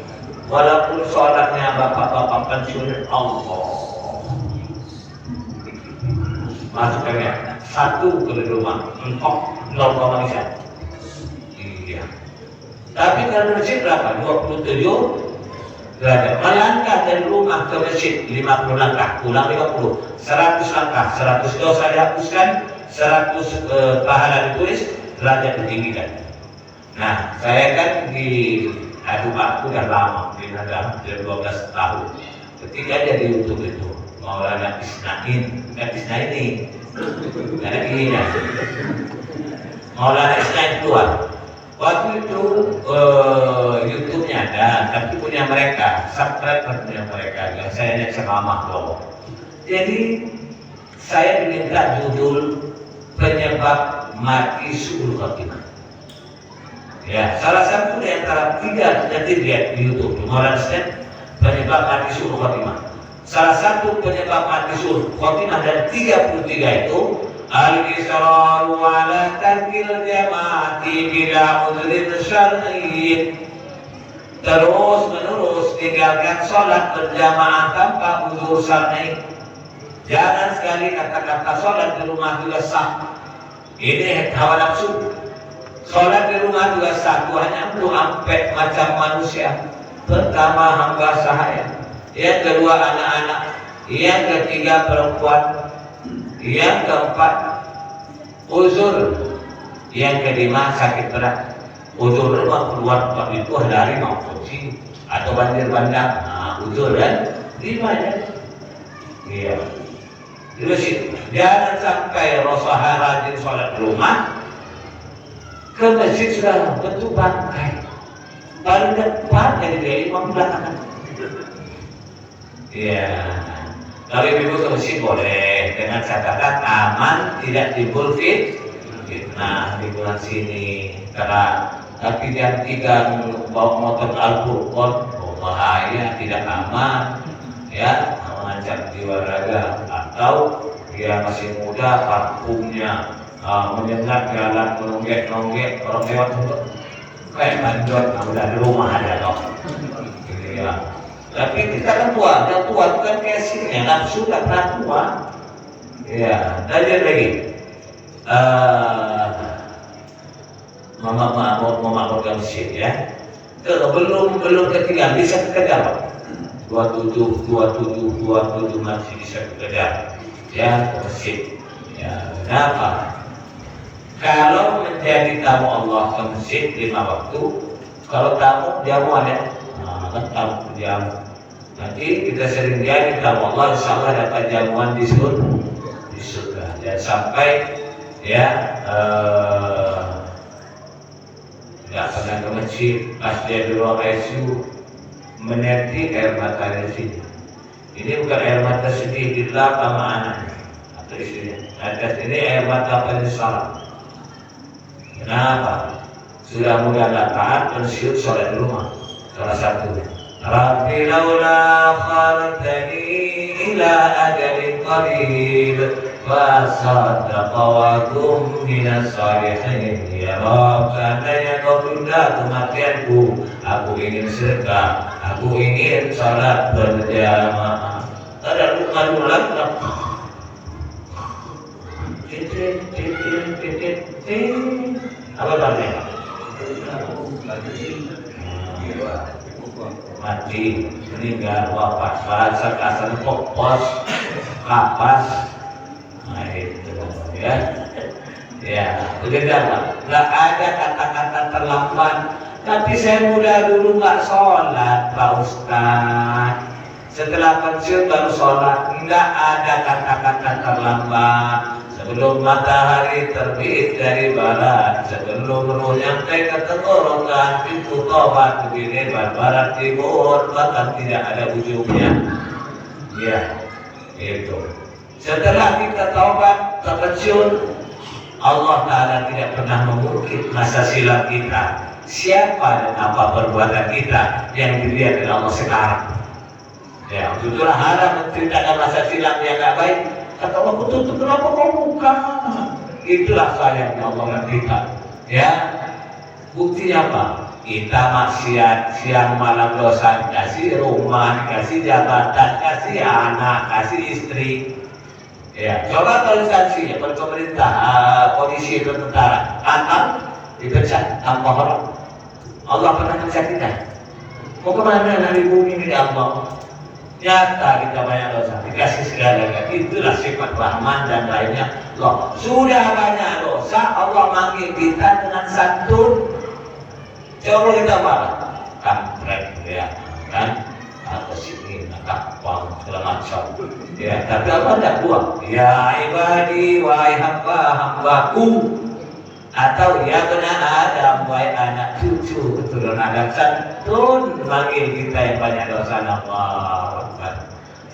Walaupun sholatnya bapak-bapak pensiun, Allah masukkannya satu ke rumah, engkau lalu manusia. Iya. Tapi kalau masjid berapa? 27 derajat. Melangkah dari rumah ke masjid 50 langkah, pulang 50, 100 langkah, 100 dosa dihapuskan, 100 pahala ditulis, derajat ditinggikan. Nah, saya kan di aku udah lama di negara 12 tahun. Ketika dia di YouTube itu Maulana Isnain, ini karena ini Maulana Isnain keluar. Waktu itu YouTube-nya ada, tapi punya mereka, subscriber punya mereka, yang saya hanya ceramah loh. Jadi saya diminta judul penyebab mati suul khotimah. Ya, salah satu di antara 3 nanti lihat di YouTube, Maulana Isnain penyebab mati suul khotimah. Salah satu penyebab mati suul khotimah dan 33 itu al-israru ala tarkil jamaati bila udhrin syar'iyyin. Terus menerus tinggalkan sholat berjamaah tanpa uzur syar'i. Jangan sekali kata-kata sholat di rumah juga sah. Ini hawa nafsu. Sholat di rumah juga sah, hanya untuk ampek macam manusia. Pertama hamba sahaya, yang kedua anak-anak, yang ketiga perempuan, yang keempat uzur, yang kelima sakit berat. Uzur rumah keluar itu dari mau kunci atau banjir bandang. Nah, uzur kan 5 ya. Iya. Terus jangan sampai Rasulullah rajin sholat di rumah, ke masjid sudah bentuk bangkai. Paling depan jadi dia imam belakangan. Iya. Kalau ibu ke masjid boleh dengan catatan aman, tidak timbul fitnah di bulan sini. Karena tapi jam 3 bawa motor Al-Qur'an, bahaya, tidak aman, ya, mengancam jiwa raga. Atau dia masih muda, parfumnya menyengat jalan, menonggek-nonggek, orang lewat untuk kayak manjot, udah di rumah ada dong. Gitu ya. Tapi kita kan tua, yang tua bukan kayak sini, nafsu tak pernah tua. Ya, dan lagi. Mama masjid ya. Belum ketiga bisa kekejar. 27 masih bisa kekejar. Ya, masjid. Ya, kenapa? Kalau menjadi tamu Allah ke masjid 5 waktu, kalau tamu jamu ada, kan tamu jamu. Nanti kita sering jadi tamu Allah, insya Allah dapat jamuan di surga. Dan sampai ya nggak pernah ke masjid, pas dia di ruang ICU menetik air mata di sini. Ini bukan air mata sedih, dilap sama anak atau istrinya. Atas ini air mata penyesalan. Kenapa? Sudah muda nggak taat, pensiun sholat di rumah. Salah satunya. Rabbi laula khartani ila ajalin qarib Fasaddaqa wa kum minas salihin. Ya Rabb, seandainya kau tunda kematianku, aku ingin sedekah, aku ingin salat berjamaah. Ada bukan ulang apa namanya? Mati, meninggal, wafat, bahasa kasar, pos, kapas. Nah itu ya. Ya, begitu apa? Nggak ada kata-kata terlambat. Tapi saya muda dulu nggak sholat, Pak Ustaz. Setelah pensiun baru sholat. Nggak ada kata-kata terlambat. Sebelum matahari terbit dari barat, sebelum ruh nyampe ke tenggorokan, pintu tobat begini barat timur, bahkan tidak ada ujungnya. Ya, itu. Setelah kita taubat, terpensiun, Allah Ta'ala tidak pernah mengungkit masa silam kita. Siapa dan apa perbuatan kita yang dilihat oleh Allah sekarang. Ya, itulah haram menceritakan masa silam yang gak baik. Kata Allah, betul, kenapa kau buka? Itulah sayangnya Allah dan kita. Ya, buktinya apa? Kita maksiat, siang malam dosa, kasih rumah, kasih jabatan, kasih anak, kasih istri. Ya, coba kalau instansi, pemerintah, polisi, tentara, anak dipecat tanpa hormat. Allah pernah pecat kita. Mau kemana dari bumi ini Allah? Nyata kita banyak dosa, dikasih segala-galanya. Itulah sifat Rahman dan lainnya. Loh, sudah banyak dosa, Allah manggil kita dengan santun. Coba kita marah, kampret, ya kan? Atau sini, kapal, segala macam. Ya, tapi Allah tidak buang. Ya ibadi, wahai hamba-hambaku. Atau ya benar Adam, wahai anak cucu keturunan Adam, santun manggil kita yang banyak dosa. Allah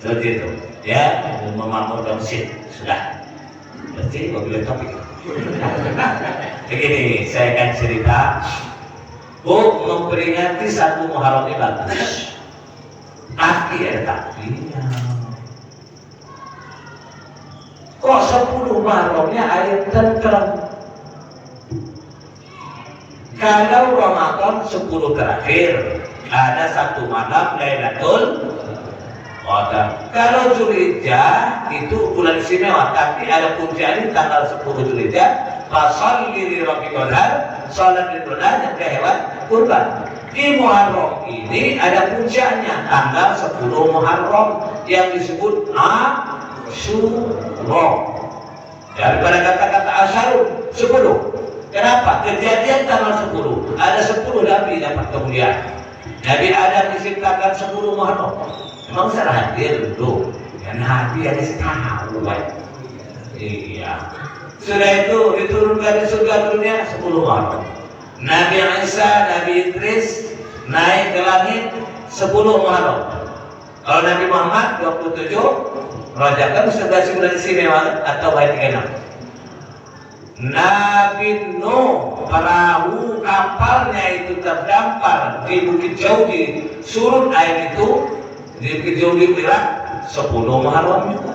seperti itu. Ya, memamur mesin sudah. Berarti mobil topik. Begini, saya akan cerita. Bu, memperingati 1 Muharram ini bagus. Tapi ada takdirnya. Kok 10 Muharramnya air tentrem? Kalau Ramadan 10 terakhir ada 1 malam Lailatul Qadar. Kalau Zulhijjah itu bulan istimewa, tapi ada puncaknya tanggal 10 Zulhijjah. Fasholli li rabbika wanhar, salat itu yang hewan kurban. Di Muharram ini ada puncaknya tanggal 10 Muharram yang disebut Asyura. Daripada kata-kata Asyarun 10. Kenapa? Kejadian tanggal 10. Ada 10 Nabi dapat kemuliaan. Nabi Adam diciptakan 10 Muharram. Memang saya hadir dulu. Ya Nabi ada setahun. Iya. Sudah itu diturunkan di surga dunia 10 Muharram. Nabi Isa, Nabi Idris naik ke langit 10 Muharram. Kalau Nabi Muhammad 27 Rajab, kan sudah bulan istimewa atau baik 36. Nabi Nuh, perahu kapalnya itu terdampar di Bukit Jaudi, surut air itu di Bukit Jaudi Irak 10 Muharram juga.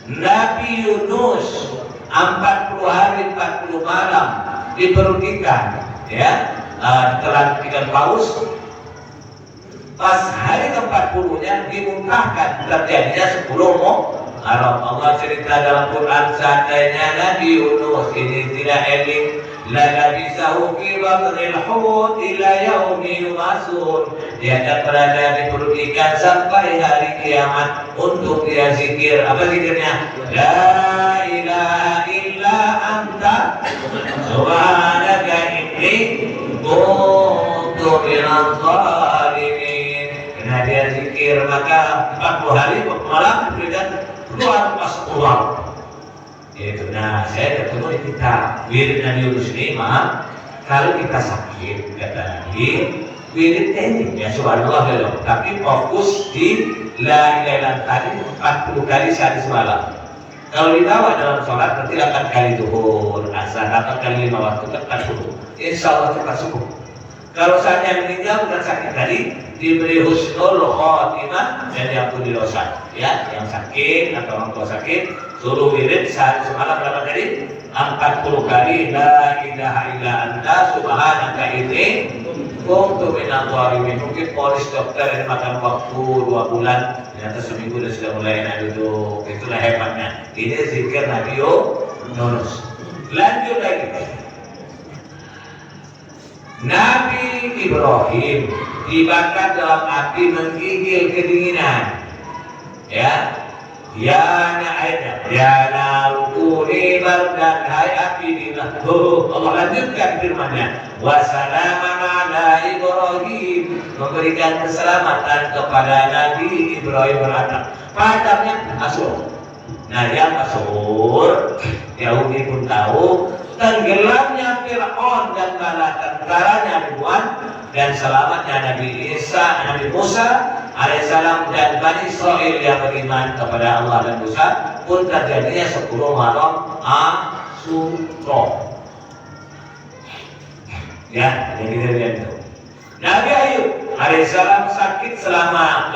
Nabi Yunus 40 hari 40 malam di perut ikan, ya, telan ikan paus. Pas hari ke-40-nya dimuntahkan, terjadinya 10 Muharram. Allah cerita dalam Quran, seandainya Nabi Yunus ini tidak eling, la labisahu fi batnil hut ila yaumi yub'atsun. Dia akan berada di perut ikan sampai hari kiamat untuk dia zikir. Apa zikirnya? La ilaha illa anta subhanaka inni kuntu minadh dhalimin. Karena dia zikir, maka 40 hari malam diberikan keluar masuk uang. Itu. Nah, saya ketemu di kitab wirid Nabi Yunus ini, maaf, kalau kita sakit kata Nabi, wirid ini ya subhanallah ya, tapi fokus di la ilaha illallah tadi 40 kali sehari semalam. Kalau dibawa dalam sholat berarti 8 kali zuhur, asar, 8 kali 5 waktu, 40. Insya Allah cepat cukup. Kalau saatnya meninggal bukan sakit tadi, diberi husnul khotimah dan diampuni dosa. Ya, yang sakit atau orang tua sakit, Suruh wirid sehari semalam berapa tadi? 40 kali la ilaha illa anta subhanaka inni kuntu minadh dhalimin. Mungkin polis dokter ini makan waktu 2 bulan, ternyata seminggu sudah mulai enak duduk. Itulah hebatnya. Ini zikir Nabi Yunus. Lanjut lagi. Nabi Ibrahim dibakar dalam api menggigil kedinginan. Ya. Ya narukuni bardan, hai api dinah. Allah lanjutkan firman-Nya. Wa salaman ala Ibrahim, memberikan keselamatan kepada Nabi Ibrahim beranak. Padamnya Asur. Nah, yang Asur Yahudi pun tahu tenggelamnya Fir'aun dan bala tentaranya ribuan dan selamatnya Nabi Musa alaihissalam dan Bani Israel yang beriman kepada Allah dan Musa pun terjadinya 10 malam Asyura. Ya, jadi itu. Nabi Ayub alaihissalam sakit selama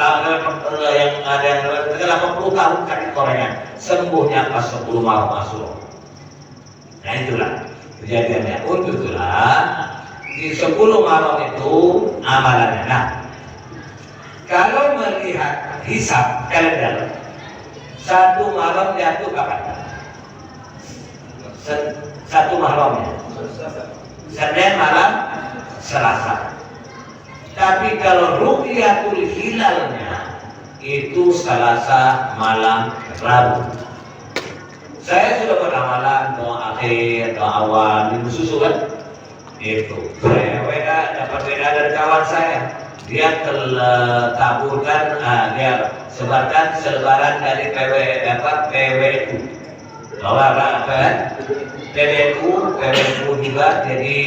yang ada 80 tahun sakit korengan, sembuhnya pas 10 malam Asyura. Nah itulah kejadiannya. Untuk itulah di 10 malam itu amalannya. Nah, kalau melihat hisab kalender, 1 malam jatuh kapan? 1 malamnya Senin malam Selasa. Tapi kalau ru'yatul hilalnya itu Selasa malam Rabu. Saya sudah beramalan doa akhir, doa awal, minggu susu kan? Itu. Saya WA, dapat WA dari kawan saya. Dia taburkan, dia sebarkan selebaran dari PWU. Bahwa apa? PWU juga. Jadi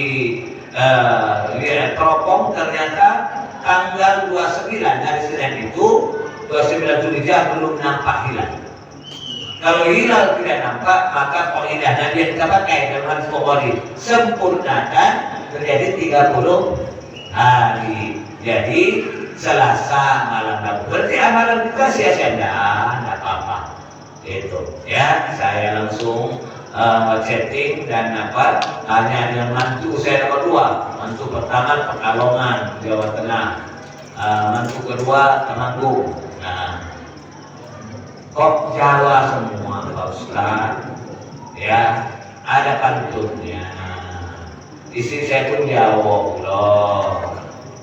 teropong ternyata tanggal 29 dari Senin itu 29 Zulhijjah belum nampak hilal. Kalau hilal tidak nampak, maka pengindahnya dia kita pakai dalam hadis Bukhari, sempurnakan terjadi 30 hari. Jadi Selasa malam Rabu. Berarti amalan kita sia-sia, enggak apa-apa. Itu ya, saya langsung chatting dan hanya dengan mantu saya nomor 2. Mantu pertama Pekalongan, Jawa Tengah. Mantu kedua Temanggung. Nah, kok Jawa semua Pak Ustaz? Ya, ada pantunnya. Istri saya pun jawab loh.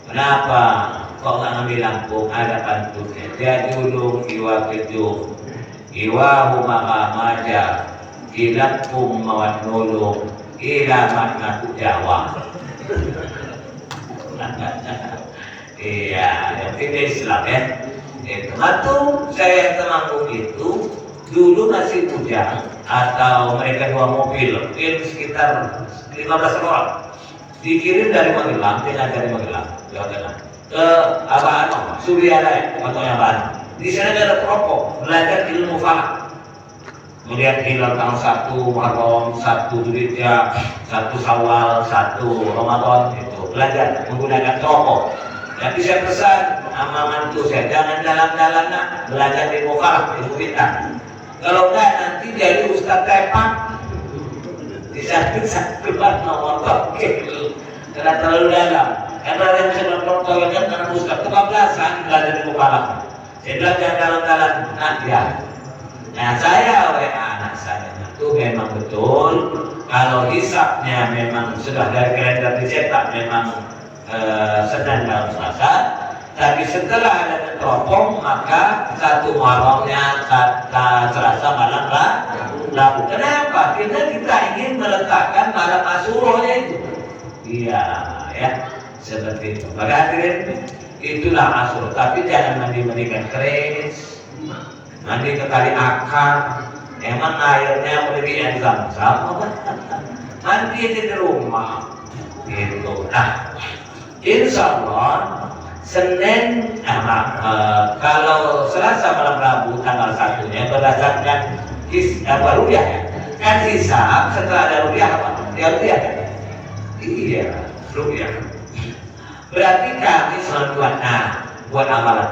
Kenapa? Kok nggak ngambil Lampung? Ada pantunnya. Dia dulu iwa kejuk, iwa humaka maja, ilakum mawat nulung, ilamat ngaku Jawa. Iya, yang tidak Islam ya. Waktu saya Temanggung itu dulu masih bujang atau mereka 2 mobil, mungkin sekitar 15 orang dikirim dari Magelang, dengan dari Magelang, Jawa Tengah ke Abang Suryalaya atau yang baru. Di sana ada kelompok belajar ilmu falak, melihat hilal tanggal 1 Muharram, 1 Dzulhijjah, 1 Syawal, 1 Ramadan, itu belajar menggunakan kelompok. Jadi saya pesan sama mantu saya, jangan dalam-dalam nak belajar ilmu falak, ilmu bintang. Kalau enggak nanti jadi Ustaz Tepak. Di saat keluar nomor tokil karena terlalu dalam. Karena yang saya berkontrol kan karena Ustaz kebablasan belajar ilmu falak. Saya bilang jangan dalam-dalam nak dia. Nah saya WA anak saya itu memang betul. Kalau hisabnya memang sudah dari kalender dicetak memang Senin dan Selasa, tapi setelah ada teropong maka 1 malamnya kata Selasa malam Rabu. Kenapa? Karena kita ingin meletakkan malam Asyuranya itu. Iya, ya seperti itu. Maka hadirin, itulah Asyura. Tapi jangan mandi-mandikan keris, mandi ke kali akar. Emang airnya melebihi Zam-Zam? Mandi di rumah. Gitu. Nah, insya Allah Senin, kalau Selasa malam Rabu tanggal 1-nya berdasarkan ru'yah ya. Kan hisab setelah ada ru'yah apa? Ya ru'yah kan? Iya, ru'yah. Berarti kami selalu buat amalan.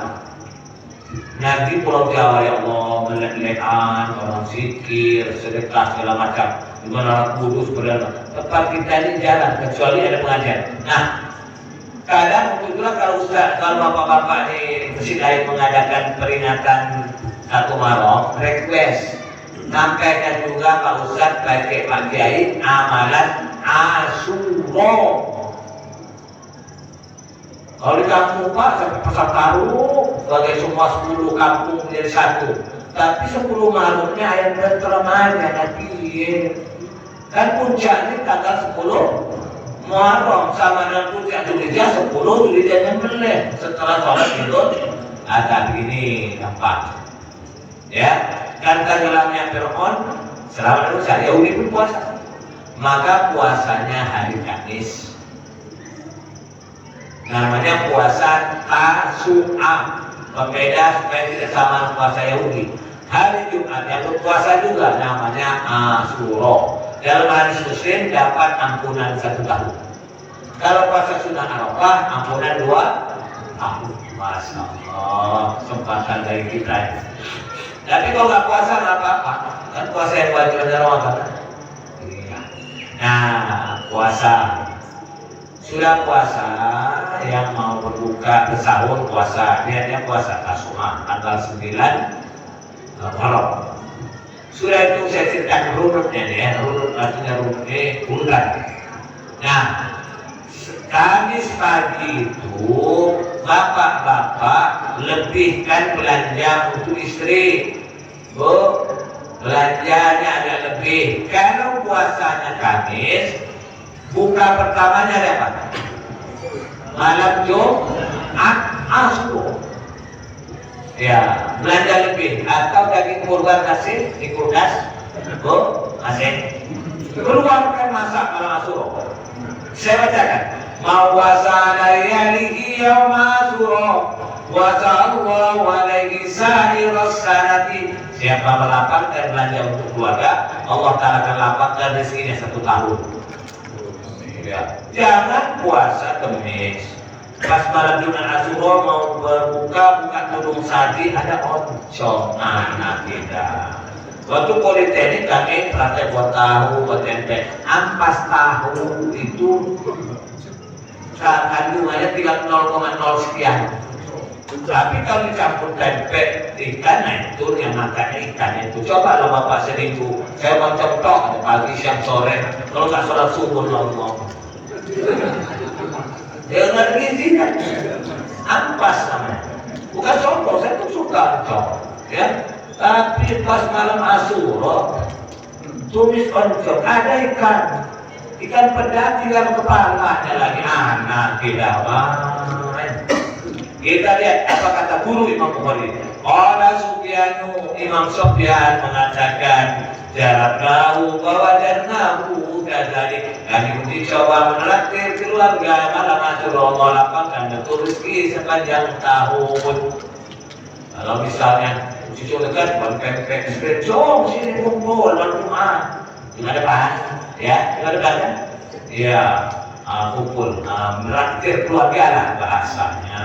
Nabi Pulau Jawa ya Allah melek-lekan, orang zikir, sedekah segala macam. Di mana kudus berada. Tempat kita ini jarang kecuali ada pengajian. Nah, kadang untuk itulah kalau bapak-bapak di Masjid Air mengadakan peringatan 1 Muharram, request sampaikan juga Pak Ustadz pakai Pak Kiai amalan Asyura. Kalau di kampung Pak sampai Pasar Taru, bagai semua 10 kampung menjadi satu. Tapi 10 Muharramnya ayat berteramaja nanti. Kan puncaknya tanggal 10 Muharram sama dengan puncak Dzulhijjah 10 Dzulhijjah nyembelih setelah sholat Idul Adha begini nampak. Ya, kan tenggelamnya Fir'aun selama manusia Yahudi pun puasa. Maka puasanya hari Kamis. Namanya puasa Tasu'a. Pembeda supaya tidak sama puasa Yahudi. Hari Jumat yang berpuasa juga namanya Asyura. Dalam hadis Muslim dapat ampunan 1 tahun. Kalau puasa sunnah Arafah ampunan 2 tahun. Masya Allah, kesempatan dari kita. Tapi kalau nggak puasa nggak apa-apa. Kan puasa yang wajib ada Ramadan. Iya. Nah, puasa. Sudah puasa, yang mau berbuka bersahur puasa. Niatnya puasa Tasu'a tanggal 9 Muharram. Sudah itu saya ceritakan runutnya ya, runut artinya urutan. Nah, Kamis pagi itu bapak-bapak lebihkan belanja untuk istri. Bu, belanjanya agak lebih. Kalau puasanya Kamis, buka pertamanya ada apa? Malam Jumat Asyura. Ya, belanja lebih atau daging kurban kasih di kulkas, bu, kasih. Keluarkan masak malam Asyura. Saya bacakan. Mawasa layalihi yaum Asyura wa ta'allahu alaihi sa'iras sanati. Siapa melapangkan belanja untuk keluarga, Allah Ta'ala akan lapangkan rezekinya 1 tahun. Ya. Jangan puasa Kamis. Pas malam Jumat Asyura mau berbuka buka tudung saji ada oncom anak kita. Waktu politeknik kami praktek buat tahu, buat tempe. Ampas tahu itu kandungannya tinggal 0,0 sekian. Tapi kalau dicampur tempe ikan, nah itu yang makannya ikan itu. Coba lo bapak seminggu, saya mau ceplok pagi siang sore. Kalau nggak sholat subuh Allah. Dengan gizi kan ampas namanya. Bukan contoh, saya tuh suka contoh ya. Tapi pas malam Asyura tumis oncom, ada ikan pedang tinggal kepalanya lagi anak tidak main. Kita lihat apa kata guru Imam Bukhari. Qala Sufyanu, Imam Sufyan mengatakan jarabnahu bawajarnahu kadzalik. Kami mencoba menraktir keluarga malam Asyura, Allah lapangkan betul rezeki sepanjang tahun. Kalau misalnya cucu dekat pempek sepeda sini kumpul malam Jumat di depan ya, di depan kan ya, kumpul menraktir keluarga lah bahasanya.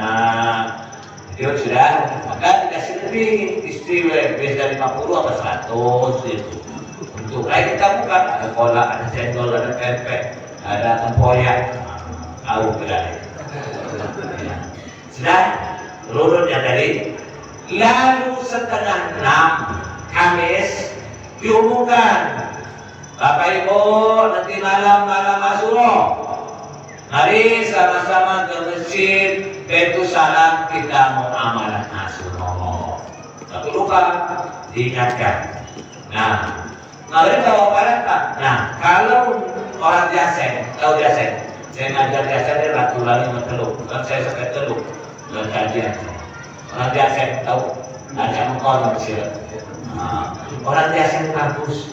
Dia sudah maka dikasih lebih istri biasa 50 atau 100 itu. Untuk kayak kita buka ada kolak, ada cendol, ada pempek, ada tempoyak, tahu berani. Sudah runut yang tadi. Lalu setengah 6 Kamis diumumkan, Bapak Ibu nanti malam Asyura, mari sama-sama ke masjid Baitus Salam kita mau amalan Asyura. Tapi lupa diingatkan. Nah, mari bawa barang. Nah, kalau orang Jasen, tahu Jasen? Saya ngajar Jasen di Ratu Lali Teluk, kan saya sampai Teluk kajian. Orang Jasen tahu? Ada orang Mesir. Orang Jasen bagus.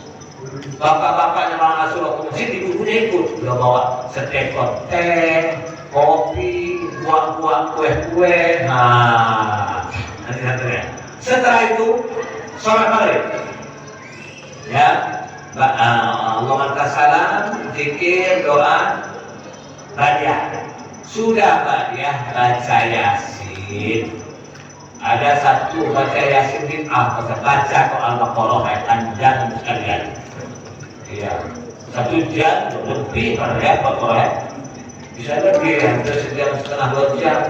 Bapak-bapaknya malam Asyura ke masjid, ibu-ibunya ikut. Dia bawa setekot teh, kopi, buah-buah, kue-kue. Nah, nanti ya. Setelah itu sholat maghrib. Ya, Allahumma salam, zikir, doa, badiah. Sudah badiah baca Yasin. Ada satu baca Yasin bid'ah, baca kok Al-Baqarah ayat panjang sekalian. Iya, 1 jam lebih pada Al-Baqarah. Bisa lebih, hampir sejam setengah 2 jam.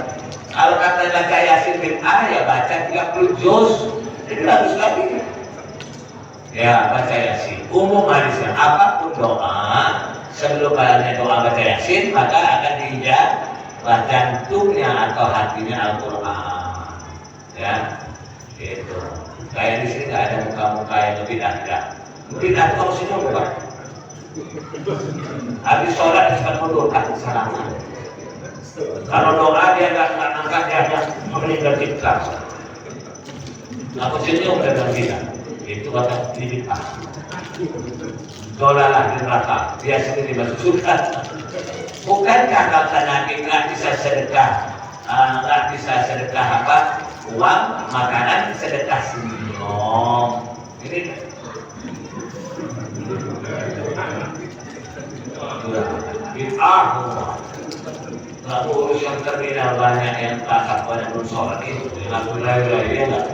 Kalau kata baca Yasin bid'ah ya baca 30 juz, jadi bagus lagi. Ya, baca Yasin. Umum hadisnya, apapun doa sebelum kalian doa baca Yasin, maka akan diijabah jantungnya atau hatinya Al-Quran. Ya, itu. Kayak di sini nggak ada muka-muka yang lebih tidak. Tidak kalau sini bukan. Habis sholat cepat mundurkan salaman. Kalau doa dia nggak angkat, dia hanya meninggal cipta. Aku senyum dengan kita. Itu kata bid'ah. Dolalah di neraka, dia sendiri masuk surga. Bukankah kata Nabi nggak bisa sedekah, nggak bisa sedekah apa? Uang, makanan, sedekah senyum. Ini bid'ah. Lalu urusan terminal banyak yang tak banyak belum sholat itu. Lalu dia nggak.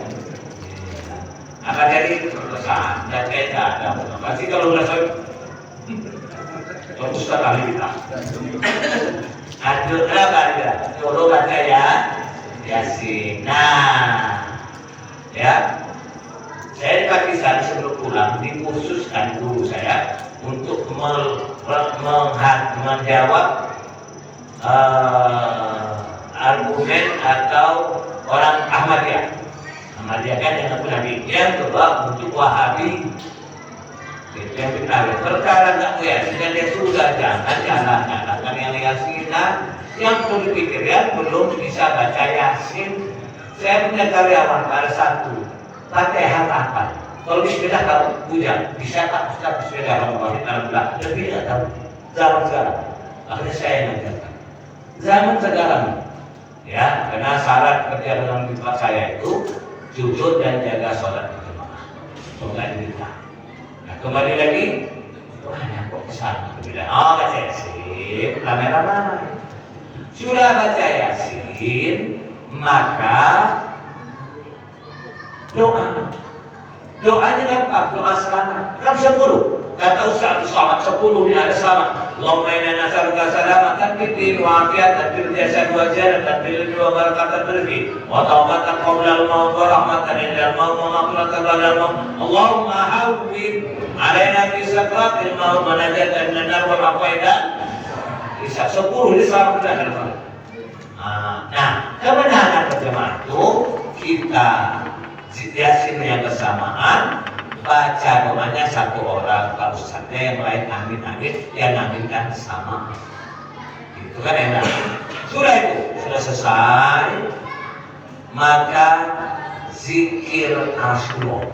Akan jadi perpecahan dan tidak ada. Pasti kalau udah sholat, terus kali kita. Aduklah baca, dulu baca ya Yasin. Nah, ya, saya di Pakistan sebelum pulang dikhususkan guru saya untuk menjawab argumen atau orang Ahmadiyah. Ahmadiyah kan yang aku Nabi, yang kedua untuk Wahabi. Itu yang kita perkara nggak Yasin dan dia sudah jangan yang Yasinan yang perlu dipikirkan belum bisa baca Yasin. Saya punya karyawan pada satu Fatihah apa? Kalau bismillah kalau hujan bisa tak Ustaz bismillah kalau alhamdulillah lebih nggak tahu zaman sekarang. Akhirnya saya mengajarkan zaman sekarang ya, karena syarat kerja dalam tempat saya itu jujur dan jaga sholat berjamaah. Semoga kita. Nah, kembali lagi, banyak kok kesana. Oh, baca Yasin, ramai-ramai. Sudah baca Yasin, maka doa. Doanya gampang, doa selamat. Kan 10. Kata Ustaz selamat 10 ini ada selamat. Allahumma inna nas'aluka salamatan fid din wa afiatan fil jasad wa jannatan fil rizqi wa barakatan fil rizqi wa tawbatan qabla al-maut wa rahmatan inda al-maut wa maghfiratan ba'da al-maut. Allahumma hawwin 'alaina fi sakratil maut wa najatan minan nar wa afaidan. Bisa 10 ini selamat sudah. Nah, kebenaran berjamaah itu kita Yasin yang bersamaan, baca doanya satu orang, kalau ustaznya yang lain amin-amin, yang aminkan sama. Itu kan enak. Sudah itu, sudah selesai, maka zikir Asyura.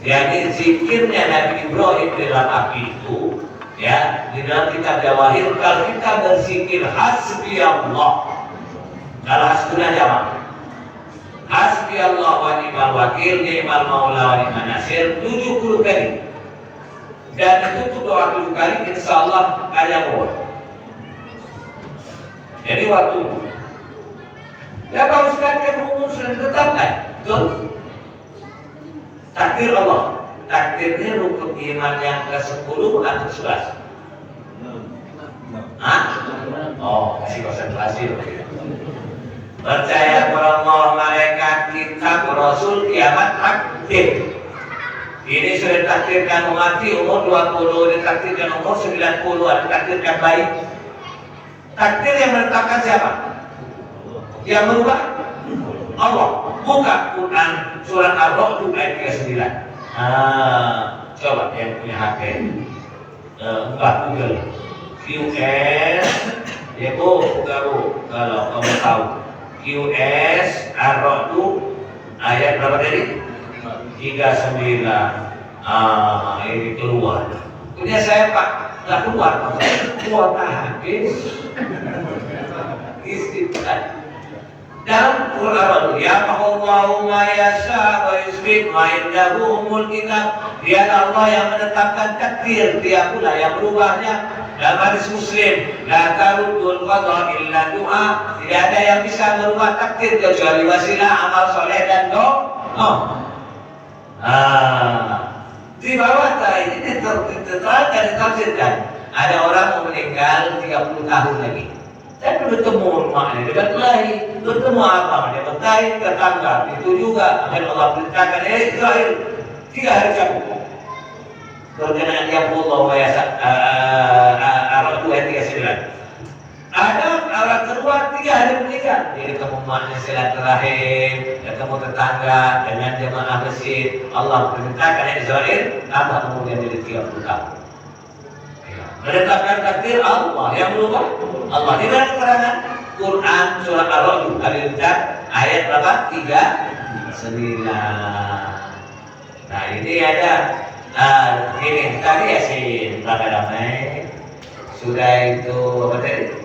Jadi zikirnya Nabi Ibrahim di dalam api itu, ya, di dalam kitab Jawahir, kalau kita berzikir hasbi Allah, kalau hasbuna jamaah. Hasbi Allah wa ni'mal wakil, ni'mal maula wa ni'man nasir, 70 kali. Dan itu doa 7 kali, insya Allah ada buat. Jadi waktu ya kalau sekalian umum sudah ditetapkan, betul? Takdir Allah, takdirnya rukun iman yang ke-10 atau 11? Hah? Oh, kasih konsentrasi. Percaya kepada Allah, malaikat, kitab, rasul, kiamat, takdir. Ini sudah ditakdirkan mati umur 20, ditakdirkan umur 90, ada takdirkan baik. Takdir yang menetapkan siapa? Yang merubah? Allah. Buka Quran surat Ar-Ra'd ayat 39. Coba yang punya HP. Buka Google. QS, ya buka kalau kamu tahu. QS Ar-Ra'd ayat berapa tadi? 39. Ini keluar. Punya saya Pak, nggak keluar. Keluar habis. Istighfar. Dalam Quran Ar-Ra'd, ya Allahu ma yasha wa yusbit wa indahu umul kitab. Dia Allah yang menetapkan takdir, dia pula yang berubahnya. Dalam hadis Muslim, la taruddul qada illa doa. Tidak ada yang bisa merubah takdir kecuali wasilah amal soleh dan doa. Di bawah ini diterangkan, ditafsirkan. Ada orang mau meninggal 30 tahun lagi. Tapi bertemu rumahnya, dia berkelahi. Bertemu apa? Dia berkelahi, tetangga. Itu juga akan Allah perintahkan Israel 3 hari cabut. Berkenaan yang Allah wa Arab 2 ayat 39. Ada orang keluar 3 hari menikah. Dia ketemu maknya silaturahim, ketemu tetangga dengan jemaah masjid. Allah perintahkan Israel tambah kemudian jadi 30 tahun. Menetapkan takdir Allah yang berubah. Allah di mana keterangan? Quran surah Ar-Ra'd ayat berapa? 39. Nah ini ada ini tadi Yasin berapa damai sudah itu apa tadi?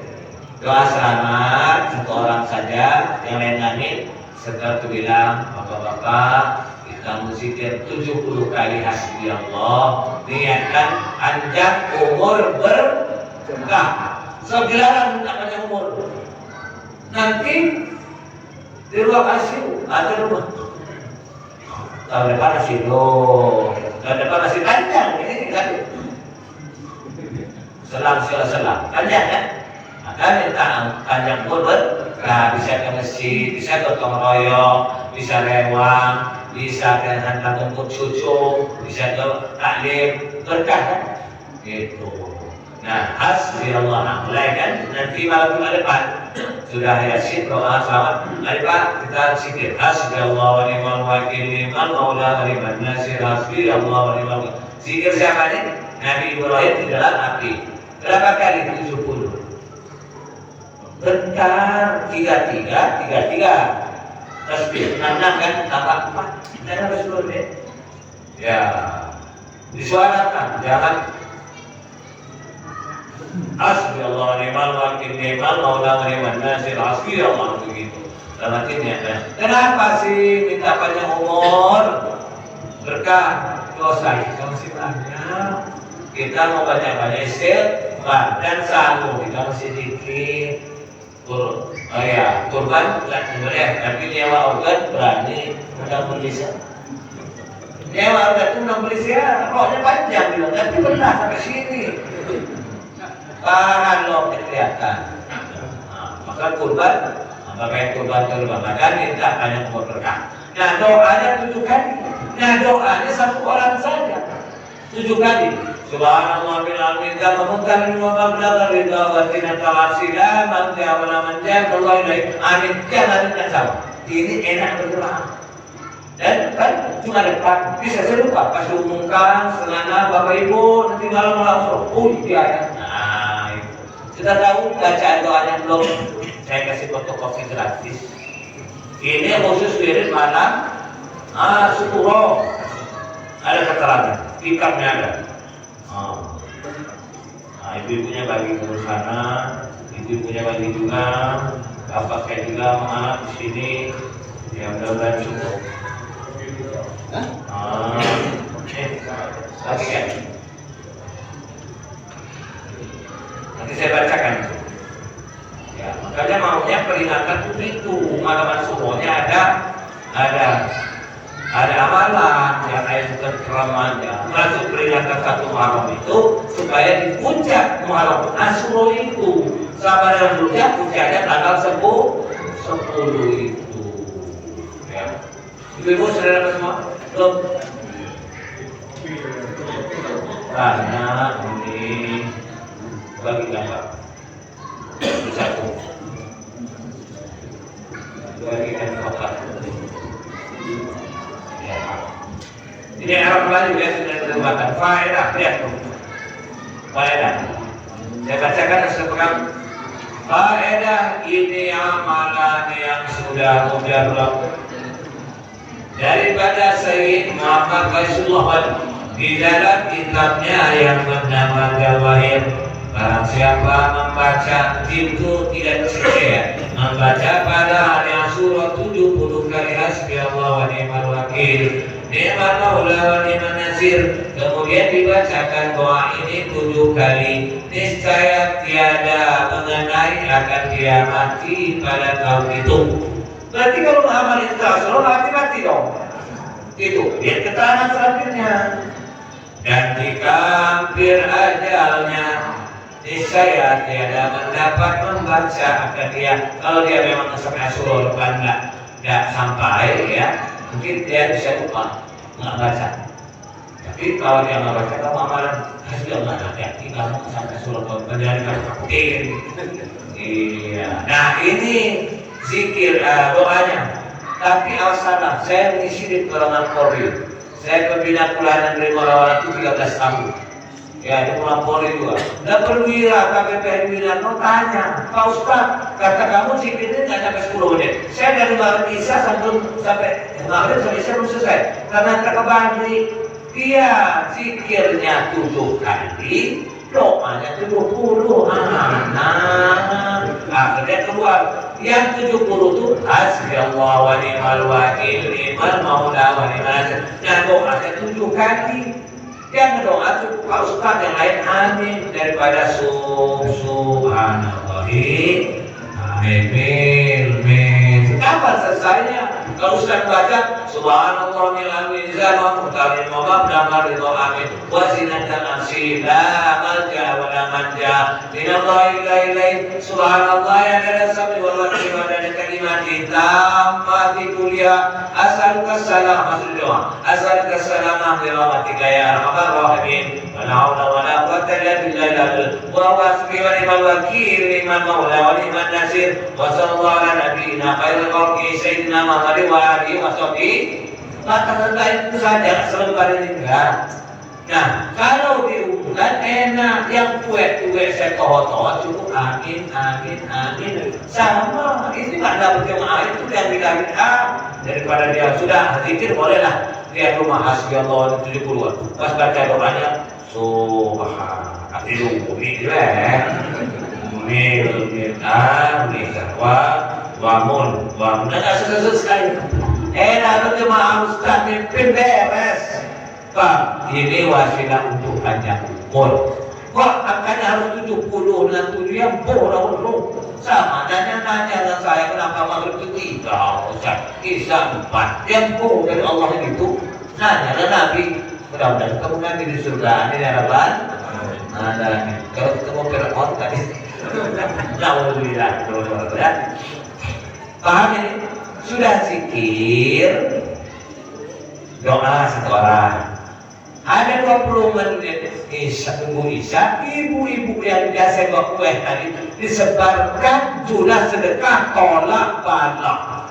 Doa selamat satu orang saja, yang lain amin. Setelah itu bilang bapak-bapak kita musikir 70 kali hasbi Allah, niatkan panjang umur berkah. So dilarang minta panjang umur. Nanti di ruang ICU ada rumah. Tahun depan masih tahun depan masih panjang ini kan? Selang panjang kan? Maka minta panjang umur berkah, bisa ke masjid, bisa gotong royong, bisa rewang, bisa ke hantar jemput cucu, bisa ke taklim, berkah kan? Gitu. Nah, hasbi Allah, mulai kan? Nanti malam depan sudah Yasin doa selamat. Mari Pak kita zikir hasbi Allah wa ni'mal wakil, ni'mal maula wa ni'man nasir, hasbi Allah wa ni'mal wakil. Zikir siapa nih? Nabi Ibrahim di dalam api. Berapa kali? 70. Bentar 33. Tasbih 66 kan tambah 4. Dan harus dulu. Ya. Disuarakan, jangan hasbi Allah wa ni'mal wakil, ni'mal maula wa ni'man nasir, hasbi Allah begitu. Dalam artinya kan. Kenapa sih minta panjang umur? Berkah dosa itu masih banyak. Kita mau banyak-banyak istighfar dan selalu kita masih dikit. Kurban bukan boleh, tapi nyewa organ berani undang polisi. Nyewa organ itu undang polisi ya, rohnya panjang bilang, tapi benar sampai sini. Kalau kelihatan, maka kurban, pakai kurban maka minta banyak umur berkah. Nah doanya 7 kali. Nah doanya 1 orang saja 7 kali. Subhanallah bil hamdi tamamkan wa mablagha ridha wa tinata wasila man ta'ala man jalla ilaihi amin. Jangan sama. Ini enak berdoa. Dan kan cuma depan bisa serupa pas diumumkan selana Bapak Ibu nanti malam langsung. Oh iya. Nah, kita tahu bacaan doanya belum. Saya kasih fotokopi gratis. Ini khusus wirid malam syukur. Ada keterangan, kitabnya ada. Nah, ibu-ibunya bagi ke sana, ibu-ibunya bagi juga, bapak saya juga maaf di sini, ya mudah-mudahan cukup. Lagi kan? Nanti saya bacakan. Ya, makanya maunya peringatan itu malaman semuanya ada amalan yang ayat bukan keramannya masuk peringatan 1 Muharram itu supaya di puncak Muharram Asyura itu sabar yang puncak puncaknya tanggal 10 itu ya. Ibu-ibu saudara semua belum karena ini bagi gambar satu bagikan kotak. Ini Arab Melayu ya sudah diterjemahkan. Faedah, lihat faedah. Saya bacakan sepekan. Faedah ini amalan yang sudah mujarab daripada Sayyid Muhammad Rasulullah di dalam kitabnya yang bernama Jawahir. Barang siapa membaca itu tidak sia-sia. Membaca pada hari Asyura 70 kali hasbi Allah wa ni'mal wakil, ni'mal maula wa ni'man nasir. Kemudian dibacakan doa ini 7 kali. Niscaya tiada mengenai akan dia mati pada kaum itu. Berarti kalau Muhammad itu Rasul mati dong. Itu lihat keterangan selanjutnya. Dan jika hampir ajalnya, niscaya tiada mendapat membaca akan dia. Kalau dia memang sampai surah depan nggak sampai ya, mungkin dia bisa lupa nggak baca. Tapi kalau dia nggak baca, kamu amalan hasil nggak hati kamu sampai surah menjadi kabutin. Iya. Nah ini zikir doanya. Tapi al-salam, saya mengisi di golongan Polri. Saya pembina kuliah negeri Morawat itu 13 tahun. Ya, di Pulau Polri juga. Dan perwira, KPPN Wilanto tanya, Pak Ustaz, kata kamu zikirnya nggak sampai 10 menit. Saya dari Maghrib Isya sampai Maghrib sampai Isya belum selesai. Karena kata Bandri, dia zikirnya 7 kali, doanya 70. Akhirnya keluar. Yang 70 itu hasbi Allah wa ni'mal wakil, ni'mal maula wa ni'mal nasir. Nah, doanya 7 kali. Yang doa itu Pak Ustaz yang lain amin daripada subhanallahi amin. Kapan selesainya? Kalau Ustaz baca subhanallah minal mizan wa muhtarin wa mabdamar ridho amin wa zinatan arsi la malja wa la manja minallahi ila ilaih subhanallah yang ada sabri wal wakil wa ada kalimati tammati kuliah asaluka salam maksud doa asaluka salam rahmatika ya arhamar rahimin wa la hawla wa la quwwata illa billah wa hasbi wa ni'mal wakil ni'mal maula wa ni'man nasir wa sallallahu ala nabiyyina khairil khalqi sayyidina Muhammad wa alihi wa sahbihi. Kata itu saja selembar ini enggak. Nah, kalau dihubungkan enak, yang kue-kue saya toh cukup amin. Sama, itu nggak dapat jemaah itu yang bilang daripada dia sudah zikir bolehlah dia rumah hasbi Allah 70-an. Pas baca doanya subhanallah bangun, dan selesai. Lalu jemaah Ustaz mimpin beres. Pak, ini wasilah untuk panjang umur. Kok angkanya harus 70 dan 7 yang bodoh. Sama nanya dengan saya kenapa maghrib itu 3 Ustaz, Isya 4. Yang bodoh dari Allah itu nanya dan Nabi. Mudah-mudahan kamu nanti di surga. Ini harapan. Kalau ketemu Fir'aun tadi. Alhamdulillah. Paham ini? Sudah zikir, doa 1 orang. Ada 20 menit tunggu Isya, ibu-ibu yang biasa bawa kue tadi disebarkan sudah sedekah tolak balak.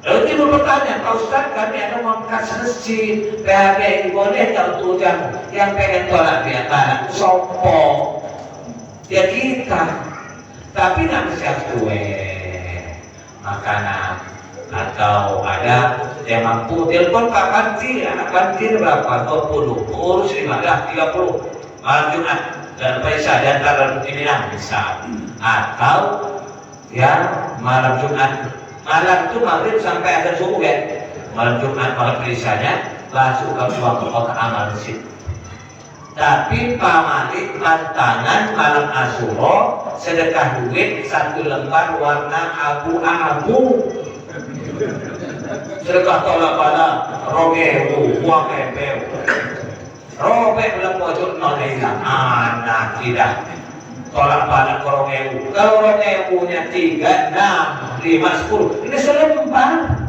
Lalu timbul pertanyaan, Pak Ustaz kami ada mau kasih masjid, PHBI boleh nggak untuk jamu yang pengen tolak dia balak, sopo, ya kita. Tapi nggak bisa kue, makanan, atau ada yang mampu telepon Pak Kanti, anak Kanti berapa? 20, urus 30 malam Jumat dan Isya dan tanggal 9 bisa. Atau ya malam Jumat, malam itu maghrib sampai ada subuh ya. Malam Jumat malam Isyanya masuk ke suatu kota amal masjid. Tapi Pak Malik pantangan malam Asyura sedekah duit 1 lembar warna abu-abu. Sedekah tolak bala rogewu, buang kepeu. Robek belum pojok nolena anak tidak. Tolak bala rogewu. Kalau rogewunya 3, 6, 5, 10, ini selembar.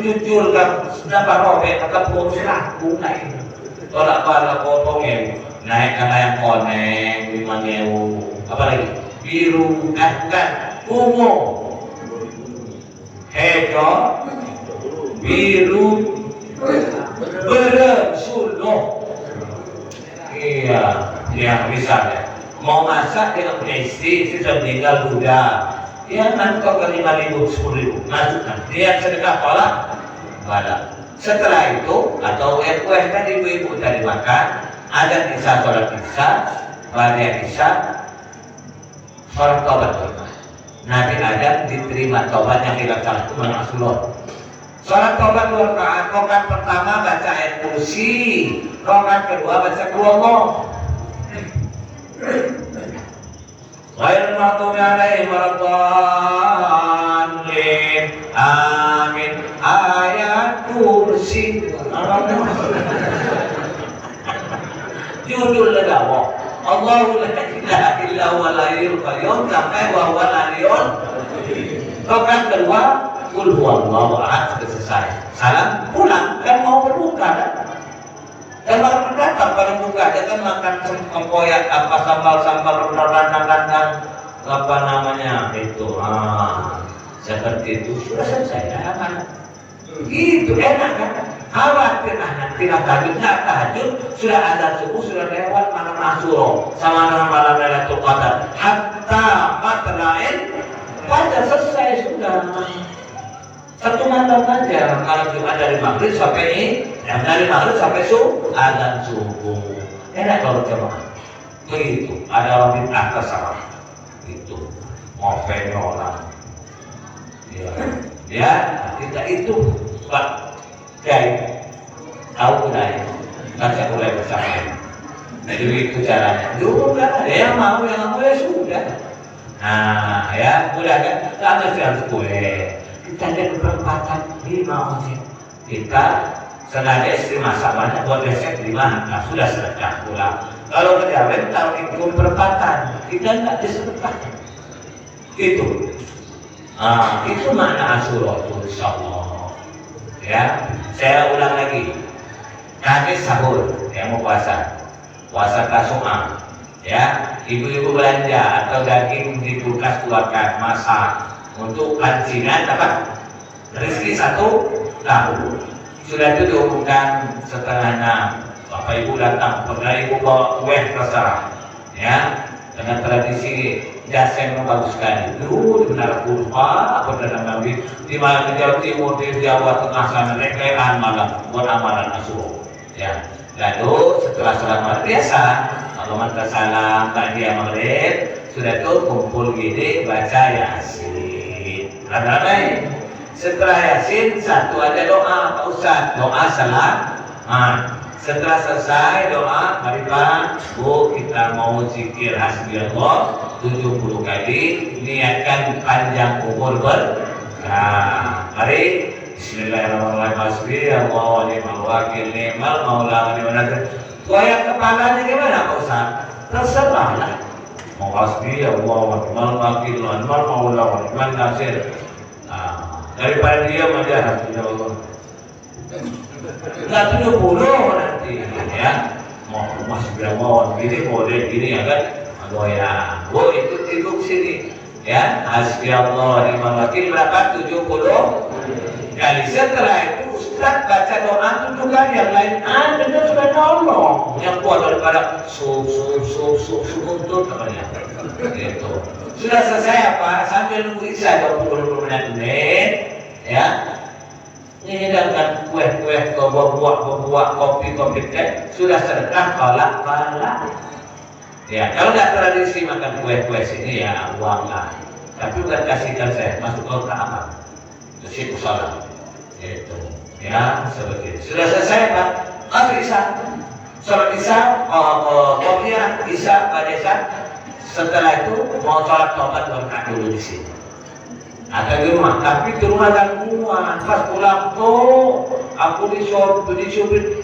Jujur kan dapat robek atau pun selaku naik. Tolak bala potongnya naik karena yang koneng 5.000. Apa lagi? Biru, kan, ungu, hijau, biru, bersuluh. Iya, yang misalnya mau masak dengan punya istri sudah meninggal duda. Ya nanti kau ke 5.000, 10.000 masukkan. Dia sedekah tolak bala. Setelah itu atau kue tadi ibu-ibu tadi makan, ada kisah sholat Isya, pada Isya, sholat taubat. Nabi Adam diterima tobat yang tidak salah itu banyak Rasulullah. Sholat tobat 2 rakaat, rakaat pertama baca ayat kursi, rakaat kedua baca qul huwallah. Ghairil maghdubi 'alaihim waladdallin. Amin. Ayat kursi. Judul legawo. Allahu la ilaha illa huwal hayyul qayyum sampai wa huwal aliyyul. Rakaat kedua qul huwallahu ahad sudah selesai. Salam pulang kan mau berbuka kan? Dan baru datang pada buka aja kan makan sempoyak apa sambal rendang apa namanya itu seperti itu sudah selesai ya kan? Gitu enak kan? Khawatir nanti tahajud sudah ada subuh sudah lewat malam Asyura sama malam Lailatul Qadar hatta matla'il fajar selesai sudah. Satu malam aja kalau Jumat dari maghrib sampai dari maghrib sampai azan subuh. Enak kalau jemaah. Begitu. Ada orang di atas salah. Itu ngopen orang. Ya, tidak itu Pak Kiai. Tahu budaya. Baca mulai bersama. Jadi itu caranya. Dulu kan ada yang mau ya sudah. Nah, ya udah kan. Kita harus kue. Kita ada perempatan 5 orang. Kita sengaja istri masak banyak buat besok 5. Nah sudah sedekah pulang. Kalau kejawab taruh ikut perempatan, kita nggak disedekahkan. Itu. Itu makna Asyura itu insyaallah. Ya, saya ulang lagi. Kamis sahur yang mau puasa Tasu'a. Ya, ibu-ibu belanja atau daging di kulkas keluarkan masak. Untuk pancingan apa? Rezeki 1 tahun. Sudah itu diumumkan setengah 6. Bapak Ibu datang, pernah Ibu bawa kue terserah. Ya, dengan tradisi jasen yang bagus sekali. Dulu di Menara Kurva, Perdana Nabi di malam di Jawa Timur, di Jawa Tengah sana rekaan malam buat amalan Asyura. Ya, lalu setelah sholat malam biasa, kalau mantan salam, takziah maghrib, sudah itu kumpul gini baca Yasin. Ramai. Setelah Yasin satu aja doa Pak Ustaz, doa salam. Setelah selesai doa, mari Pak Bu kita mau zikir hasbiyallah 70 kali, niatkan panjang umur berkah. Mari Bismillahirrahmanirrahim. Hasbiyallah wa ni'mal wakil, ni'mal maula wa ni'mal nasir. Goyang kepalanya gimana Pak Ustaz? Terserah lah. Mau hasbiyallah wa ni'mal wakil, ni'mal maula wa ni'mal nasir. Daripada dia menjadi Allah. Nggak 70 nanti ya. Mau masih berapa gini, model gini ya kan? Aduh ya, ikut sini ya. Hasbiyallah ni'mal wakil berapa? 70 kali. Setelah itu Ustaz baca doa 7 kali, yang lain ada sudah nolong. Yang kuat daripada untuk namanya. Gitu. Sudah selesai apa? Sambil nunggu isya 20 menit ya. Menyediakan kue-kue, buah-buah, kopi teh sudah sedekah balak. Ya, kalau nggak tradisi makan kue-kue sini ya uang lah. Tapi bukan kasihkan saya masuk ke amal. Terus salam. Itu ya seperti itu. Sudah selesai Pak. Masuk isya. Sholat isya, kopiah isya pada isya. Setelah itu mau sholat tobat berangkat dulu di sini. Ada di rumah, tapi di rumah gangguan. Pas pulang tuh, aku disubit,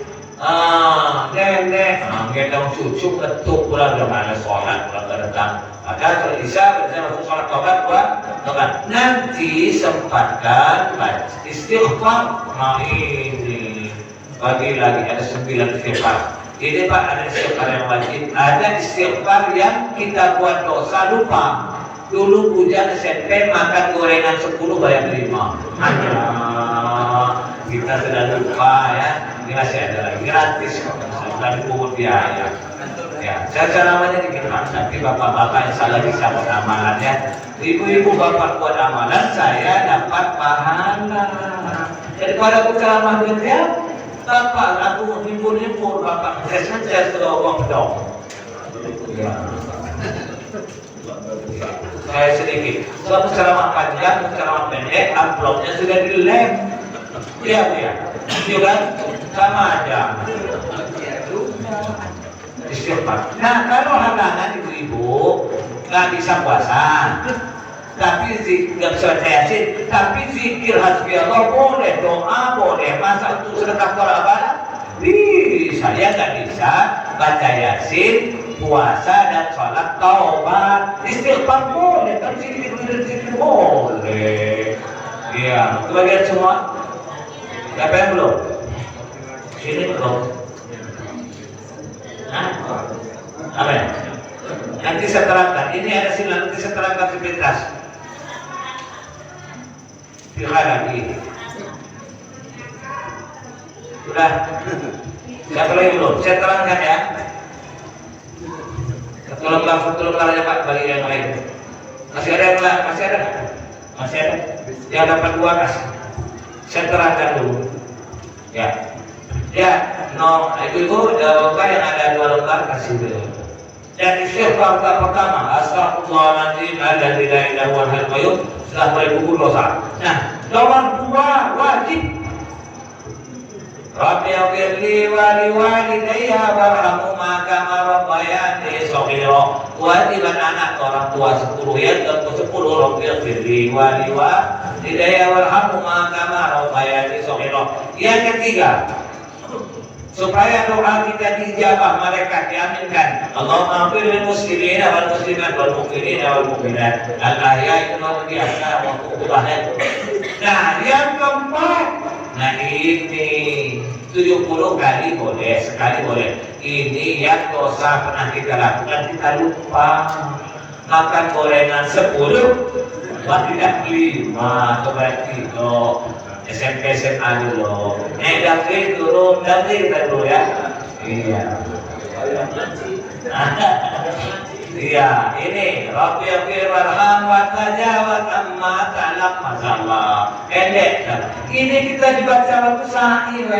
nenek, gendong cucu ketuk pulang udah mana sholat pulang datang. Maka sholat isya berarti langsung sholat tobat buat tobat. Nanti sempatkan istighfar. Nah ini bagi lagi ada 9 istighfar. Ini Pak ada istighfar yang wajib, ada istighfar yang kita buat dosa lupa. Dulu hujan SMP makan gorengan 10 bayar 5. Kita sudah lupa ya. Ini masih ada lagi gratis kok. Sudah dipungut biaya. Ya, saya namanya dikit Pak. Nanti bapak-bapak yang salah bisa buat amalannya. Ibu-ibu bapak buat amalan, saya dapat pahala. Daripada aku ceramah dunia, bapak aku himpun bapak saya sudah uang dong. Saya sedikit. Suatu ceramah panjang, ceramah pendek, amplopnya sudah dilem. Iya, iya. Iya kan? Sama aja. Istighfar. Nah, kalau halangan ibu-ibu nggak bisa puasa, tapi nggak bisa baca Yasin, tapi zikir hasbi Allah boleh, doa boleh, masa untuk sedekah korban? Saya nggak bisa baca Yasin, puasa dan sholat taubat, istighfar boleh, kan zikir boleh. Iya, kebagian semua. Siapa yang belum? Sini belum. Hah? Apa ya? Nanti saya terangkan. Ini ada sini, nanti saya terangkan sepintas. Pilih lagi. Sudah. Siapa lagi belum? Saya terangkan ya. Satu lembar aja Pak bagi yang lain. Masih ada yang lain? Masih ada? Masih ada? Yang dapat 2 kasih. Saya terangkan dulu. Ya. Ya, no, ibu-ibu bapak yang ada 2 lembar kasih dulu. Dan istighfar pertama, astagfirullahaladzim alladzi la ilaha illa huwal hayyul qayyum, setelah mulai gugur dosa. Nah, nomor 2 wajib. Rabbi ighfirli wa liwalidayya warhamhuma kama rabbayani shaghira. Kewajiban anak orang tua 10 ya, tentu 10 Rabbi ighfirli wa liwalidayya warhamhuma kama rabbayani shaghira. Yang ketiga, supaya doa kita dijabah, mereka diaminkan. Allahumma ighfir lil muslimina wal muslimat wal mu'minina wal mu'minat al ahya'i minhum wal amwat. Nah, yang keempat, nah ini 70 kali boleh, sekali boleh. Ini yang dosa pernah kita lakukan, kita lupa. Makan gorengan 10, tidak 5, coba 3. SMP SMA dulu. Dapil turun, dapil kita dulu ya. Iya. Iya, ini Rabbi ighfir warham wa tajawaz amma ta'lam masalah. Pendek. Ini kita dibaca waktu sahih,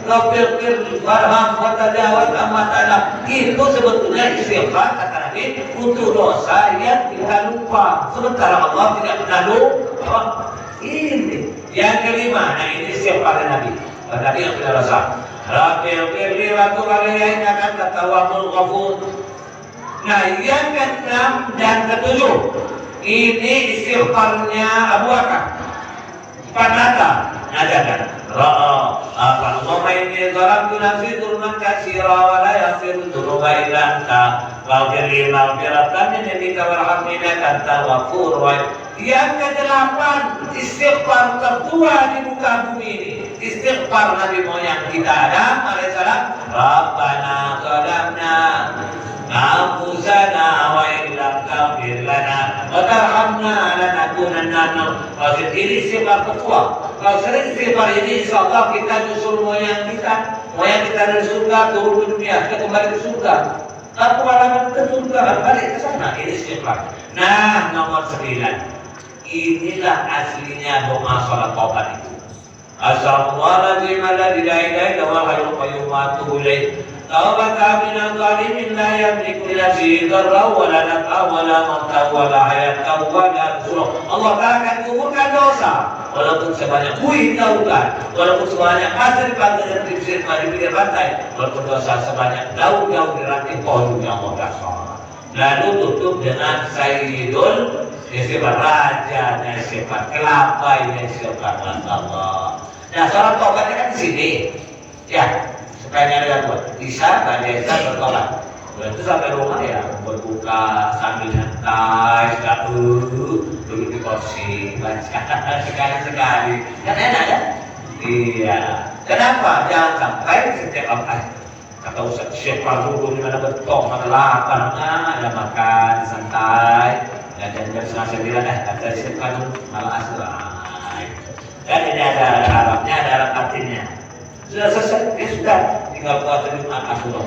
Rabbi ighfir warham wa tajawaz amma ta'lam. Itu sebetulnya istighfar kata Nabi untuk dosa yang kita lupa. Sementara Allah tidak pernah lupa. Ini yang kelima, nah ini istighfar Nabi. Nabi yang sudah rasa. Rabbi ighfirli wa tub alayya innaka antat tawwabul ghafur. Nah, yang ke-6 dan ke-7 ini istighfarnya Abu Bakar. 4 nada. Allahumma inni zalamtu nafsi dzulman katsira wa la yaghfiru dzunuba illa anta faghfir li maghfiratan min indika warhamni innaka antal ghafurur rahim. Yang ke-8 istighfar tertua di muka bumi ini, istighfar Nabi moyang kita Adam alaihissalam. Rabbana zalamna anfusana wa in lam taghfir lana wa tarhamna lanakunanna minal khasirin. Ini istighfar tertua. Kalau sering istighfar ini, insyaallah kita nyusul moyang kita dari surga turun ke dunia, kita kembali ke surga. Aku alamat ke surga, balik ke sana. Ini istighfar. Nah, nomor 9. Inilah aslinya doa sholat taubat itu. Assalamualaikum warahmatullahi wabarakatuh. Taubatan minal zalimin la yamliku li nafsihi darran wa la naf'an wa la mautan wa la hayatan wa la nusyur. Allah Ta'ala akan menguburkan dosa walaupun sebanyak buih lautan, walaupun sebanyak pasir di pantai dan di pinggir pantai, walaupun dosa sebanyak daun-daun di ranting pohon yang Allah dasar. Lalu tutup dengan sayyidul istighfar, raja istighfar, kelapa istighfar Allah. Nah, sholat taubatnya kan di sini, ya. Supaya ada buat bisa, nggak bisa bertolak. Itu sampai rumah ya berbuka sambil nyantai, duduk di kursi, baca sekali-sekali. Kan enak ya? Iya. Kenapa? Jangan sampai setiap apa? Kata Ustaz siapa dulu di mana betok, mana lapar, ada makan santai. Dan jam 8:30 kata siapa malah asal. Dan ini ada Arabnya, ada Arab artinya. Sudah selesai, sudah tinggal puasa Jumat Asyura.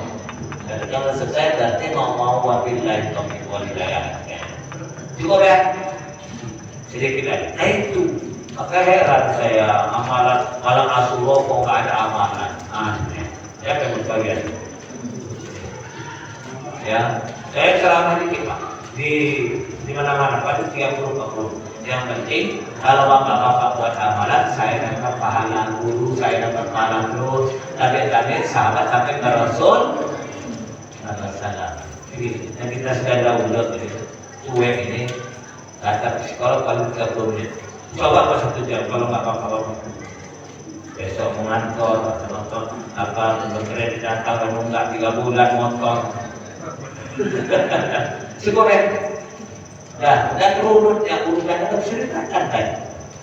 Dan kalau selesai berarti mau wabillahi taufiq wal hidayah. Cukup ya? Sedikit lagi. Nah itu, maka heran saya malam Asyura kok nggak ada amalan. Ya kan berbagian. Ya, saya ceramah dikit Pak. di mana-mana pada 30-40. Yang penting kalau bapak-bapak buat amalan, saya dapat pahala guru, saya dapat pahala terus. Tapi sahabat sampai ke Rasul. Salah. Jadi kita sudah download web ini. Kata psikolog paling 30 menit. Coba pas 1 jam kalau nggak apa-apa. Besok mau ngantor, nonton apa berkredit atau nunggak 3 bulan motor. Cukup ya. Nah, dan runutnya urusannya harus diceritakan kan.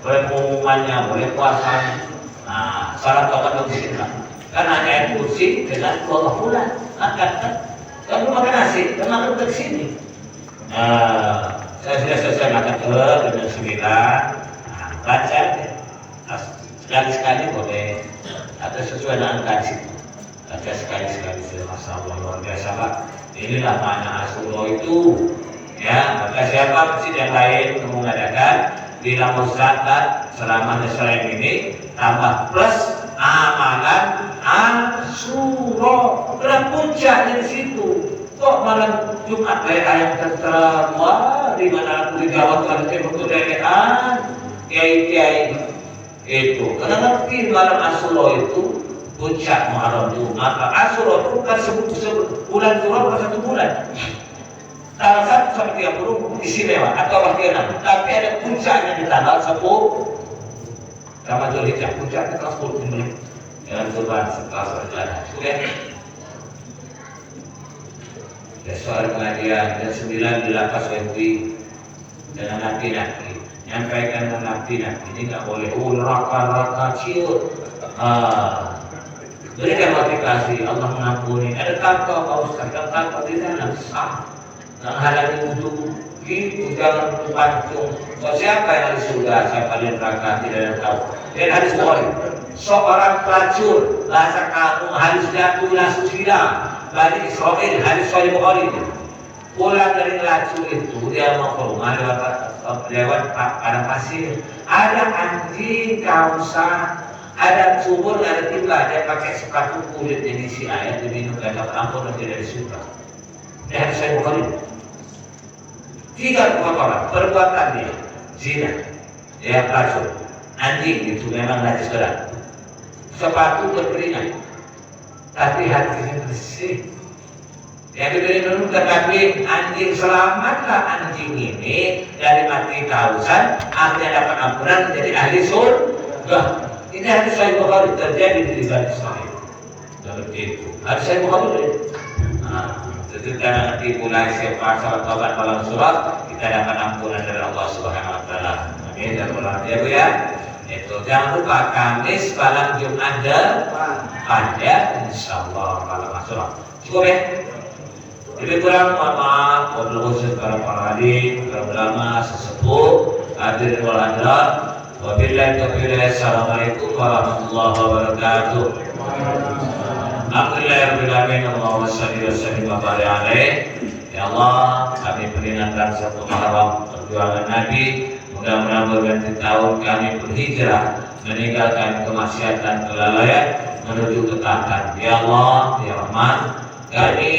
Boleh pengumumannya, boleh puasanya. Nah, salat tobat bersihin. Kan hanya ayat kursi dengan 2 bulan. Angkat kan. Kamu makan nasi, kamu makan ke sini. Nah, saya sudah selesai makan dengan 9. Nah, baca sekali-sekali boleh. Atau sesuai dengan kaji. Baca sekali-sekali sudah, Masya Allah, luar biasa Pak. Inilah makna Ashura itu. Ya, maka siapa masjid yang lain mengadakan bila zakat selama Nasrani ini tambah plus amalan Ashura. Karena puncaknya di situ. Kok malam Jumat ayam terterang? Wah, di mana aku dijawab kalau saya berkedatangan kiai-kiai itu. Karena ngerti malam Ashura itu puncak Muharram Jumat. Ashura itu bukan sebut bulan Jumat, bukan 1 bulan. Tanggal 1 sampai 30 istimewa atau bagian, tapi ada puncaknya di tanggal 10 Ramadhan Hijjah. Puncaknya tanggal 10 menit dengan kurban setelah sholat. Sudah. Besok ada pengajian dan 9 di lapas WMUI dengan napi-napi. Nyampaikan dengan napi-napi ini nggak boleh neraka ciut. Berikan motivasi, Allah mengampuni. Ada takwa Pak Ustaz, takwa di sana sah. Menghalangi wudhu, gitu jangan pancung. So, siapa yang di surga, siapa di neraka, tidak ada tahu. Dan hadis Bukhari, seorang pelacur bahasa kamu harus jatuh langsung silam. Bani Israel, hadis Sahih Bukhari. Pulang dari pelacur itu dia mau ke rumah lewat padang pasir. Ada anjing kausan, ada sumur, ada timba. Dia pakai sepatu kulit yang isi air, diminum dan dapat ampun dan tidak disuka. Ini hadis Sahih Bukhari. 3 orang perbuatan dia zina, dia pelacur, anjing itu memang najis berat, sepatu berkeringat, tapi hatinya bersih. Yang diberi menurut Nabi, anjing selamatlah anjing ini dari mati kehausan, akhirnya dapat ampunan menjadi ahli surga. Ini hadis Sahih Bukhari terjadi di Bani Israil. Seperti itu. Hadis Sahih Bukhari. Jadi jangan nanti mulai siapa salat tobat malam surat kita dapat ampunan dari Allah Subhanahu Wa Taala. Amin dan berdoa ya Bu ya. Itu jangan lupa Kamis malam Jumat pada Insyaallah malam Asyura. Cukup ya. Lebih kurang mohon maaf, wabillahi khusus para alim, para ulama, sesepuh, hadirin wal hadirat. Wabillahi taufiq. Assalamualaikum warahmatullahi wabarakatuh. Alhamdulillahirrahmanirrahim. Allahumma shalli wa sallim wa barik alaih. Ya Allah, kami peringatkan 1 Muharram perjuangan Nabi. Mudah-mudahan berganti tahun kami berhijrah meninggalkan kemaksiatan kelalaian menuju ketaatan. Ya Allah, Ya Rahman, kami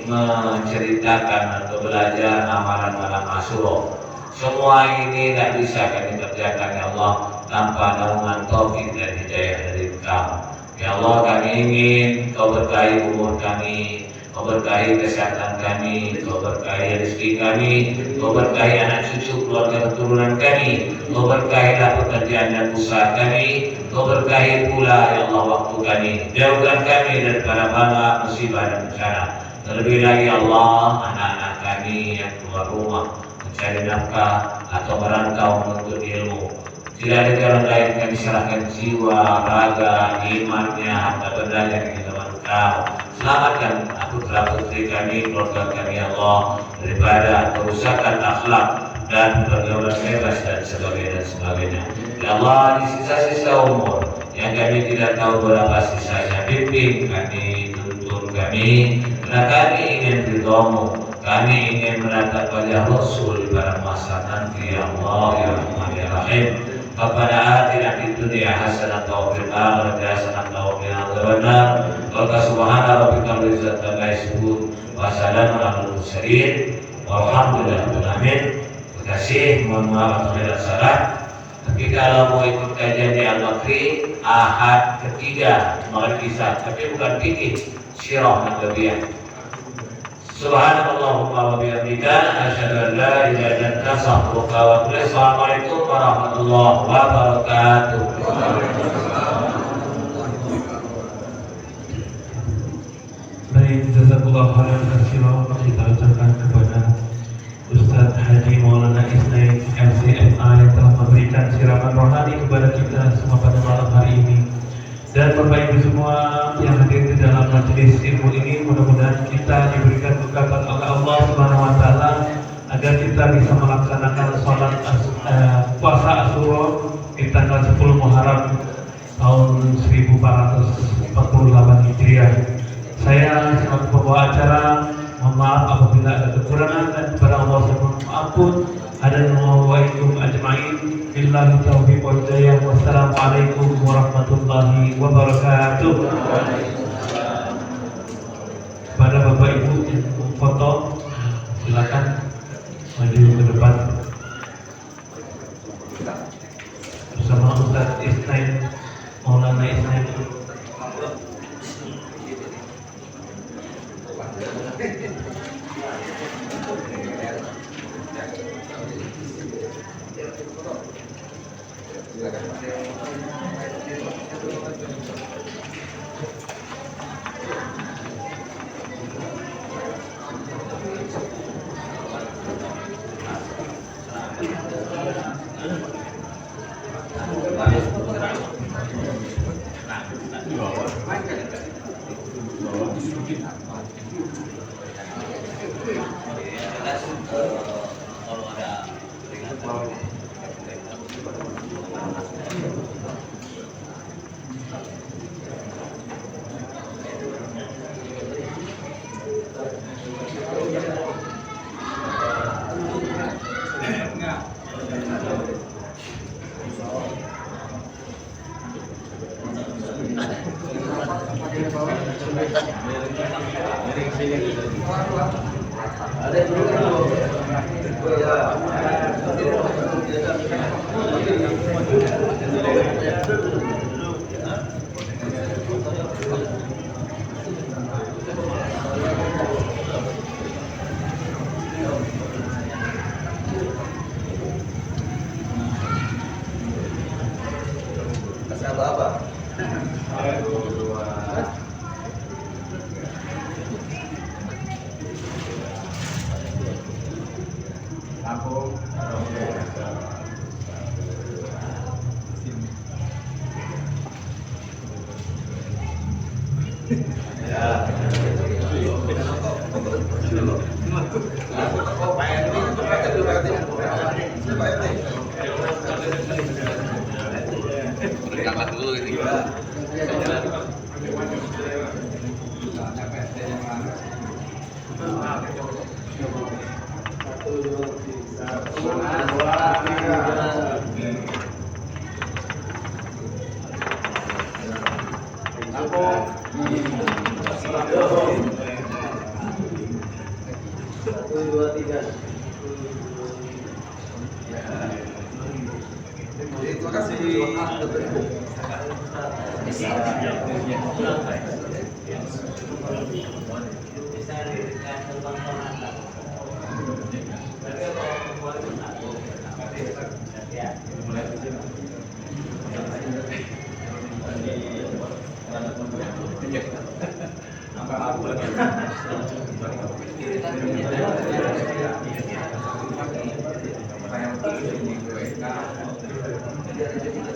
menceritakan atau belajar amalan malam Asyura. Semua ini tidak bisa kami kerjakan ya Allah tanpa naungan taufik dan hidayah dari Engkau. Ya Allah, kami ingin Kau berkahi umur kami, Kau berkahi kesehatan kami, Kau berkahi rezeki kami, Kau berkahi anak cucu keluarga keturunan kami, Kau berkahilah pekerjaan dan usaha kami, Kau berkahi pula ya Allah waktu kami, jauhkan kami daripada bala musibah dan bencana. Terlebih lagi Allah, anak-anak kami yang keluar rumah mencari nafkah atau merantau menuntut ilmu. Tidak ada jalan lain, kami serahkan jiwa, raga, imannya, harta bendanya ke tangan Engkau. Selamatkan putra putri kami, keluarga kami ya Allah daripada kerusakan akhlak dan pergaulan bebas dan sebagainya. Ya Allah, di sisa-sisa umur yang kami tidak tahu berapa sisanya, bimbing kami, tuntun kami, karena kami ingin ridho-Mu, kami ingin menatap wajah Rasul pada masa nanti ya Allah ya Rahman ya Rahim. Rabbana atina fid dunya hasanatan wa fil akhirati hasanatan wa qina adzabannar. Wa subhana rabbika rabbil izzati amma yasifun wa salamun alal mursalin walhamdulillah. mohon maaf segala salah. Tapi kalau mau ikut kajian di Al-Bakri Ahad ketiga malam Isya, tapi bukan fikih, sirah nabawiyah. Subhanallahumma wa bihamdika asyhadu an la ilaha illa anta astaghfiruka wa atubu ilaik. Assalamualaikum warahmatullahi wabarakatuh. Baik, jazakallahu khairan katsiran. Kita ucapkan kepada Ustaz Haji Maulana Isnain LCMA yang telah memberikan siraman rohani kepada kita semua pada malam hari ini. Dan Bapak Ibu semua yang hadir di dalam majelis ilmu ini, mudah-mudahan kita diberikan berkat oleh Allah Subhanahu wa taala agar kita bisa melaksanakan sholat puasa Asyura di tanggal 10 Muharram tahun 1448 Hijriah. Saya selaku pembawa acara mohon maaf apabila ada kekurangan, dan kepada Allah saya mohon ampun. Assalamualaikum ajma'in. Billahi taufiq wal hidayah. Wassalamualaikum warahmatullahi wabarakatuh. Kepada Bapak Ibu yang mau foto, silakan maju ke depan bersama Ustaz Isnain Maulana Isnain. Nah,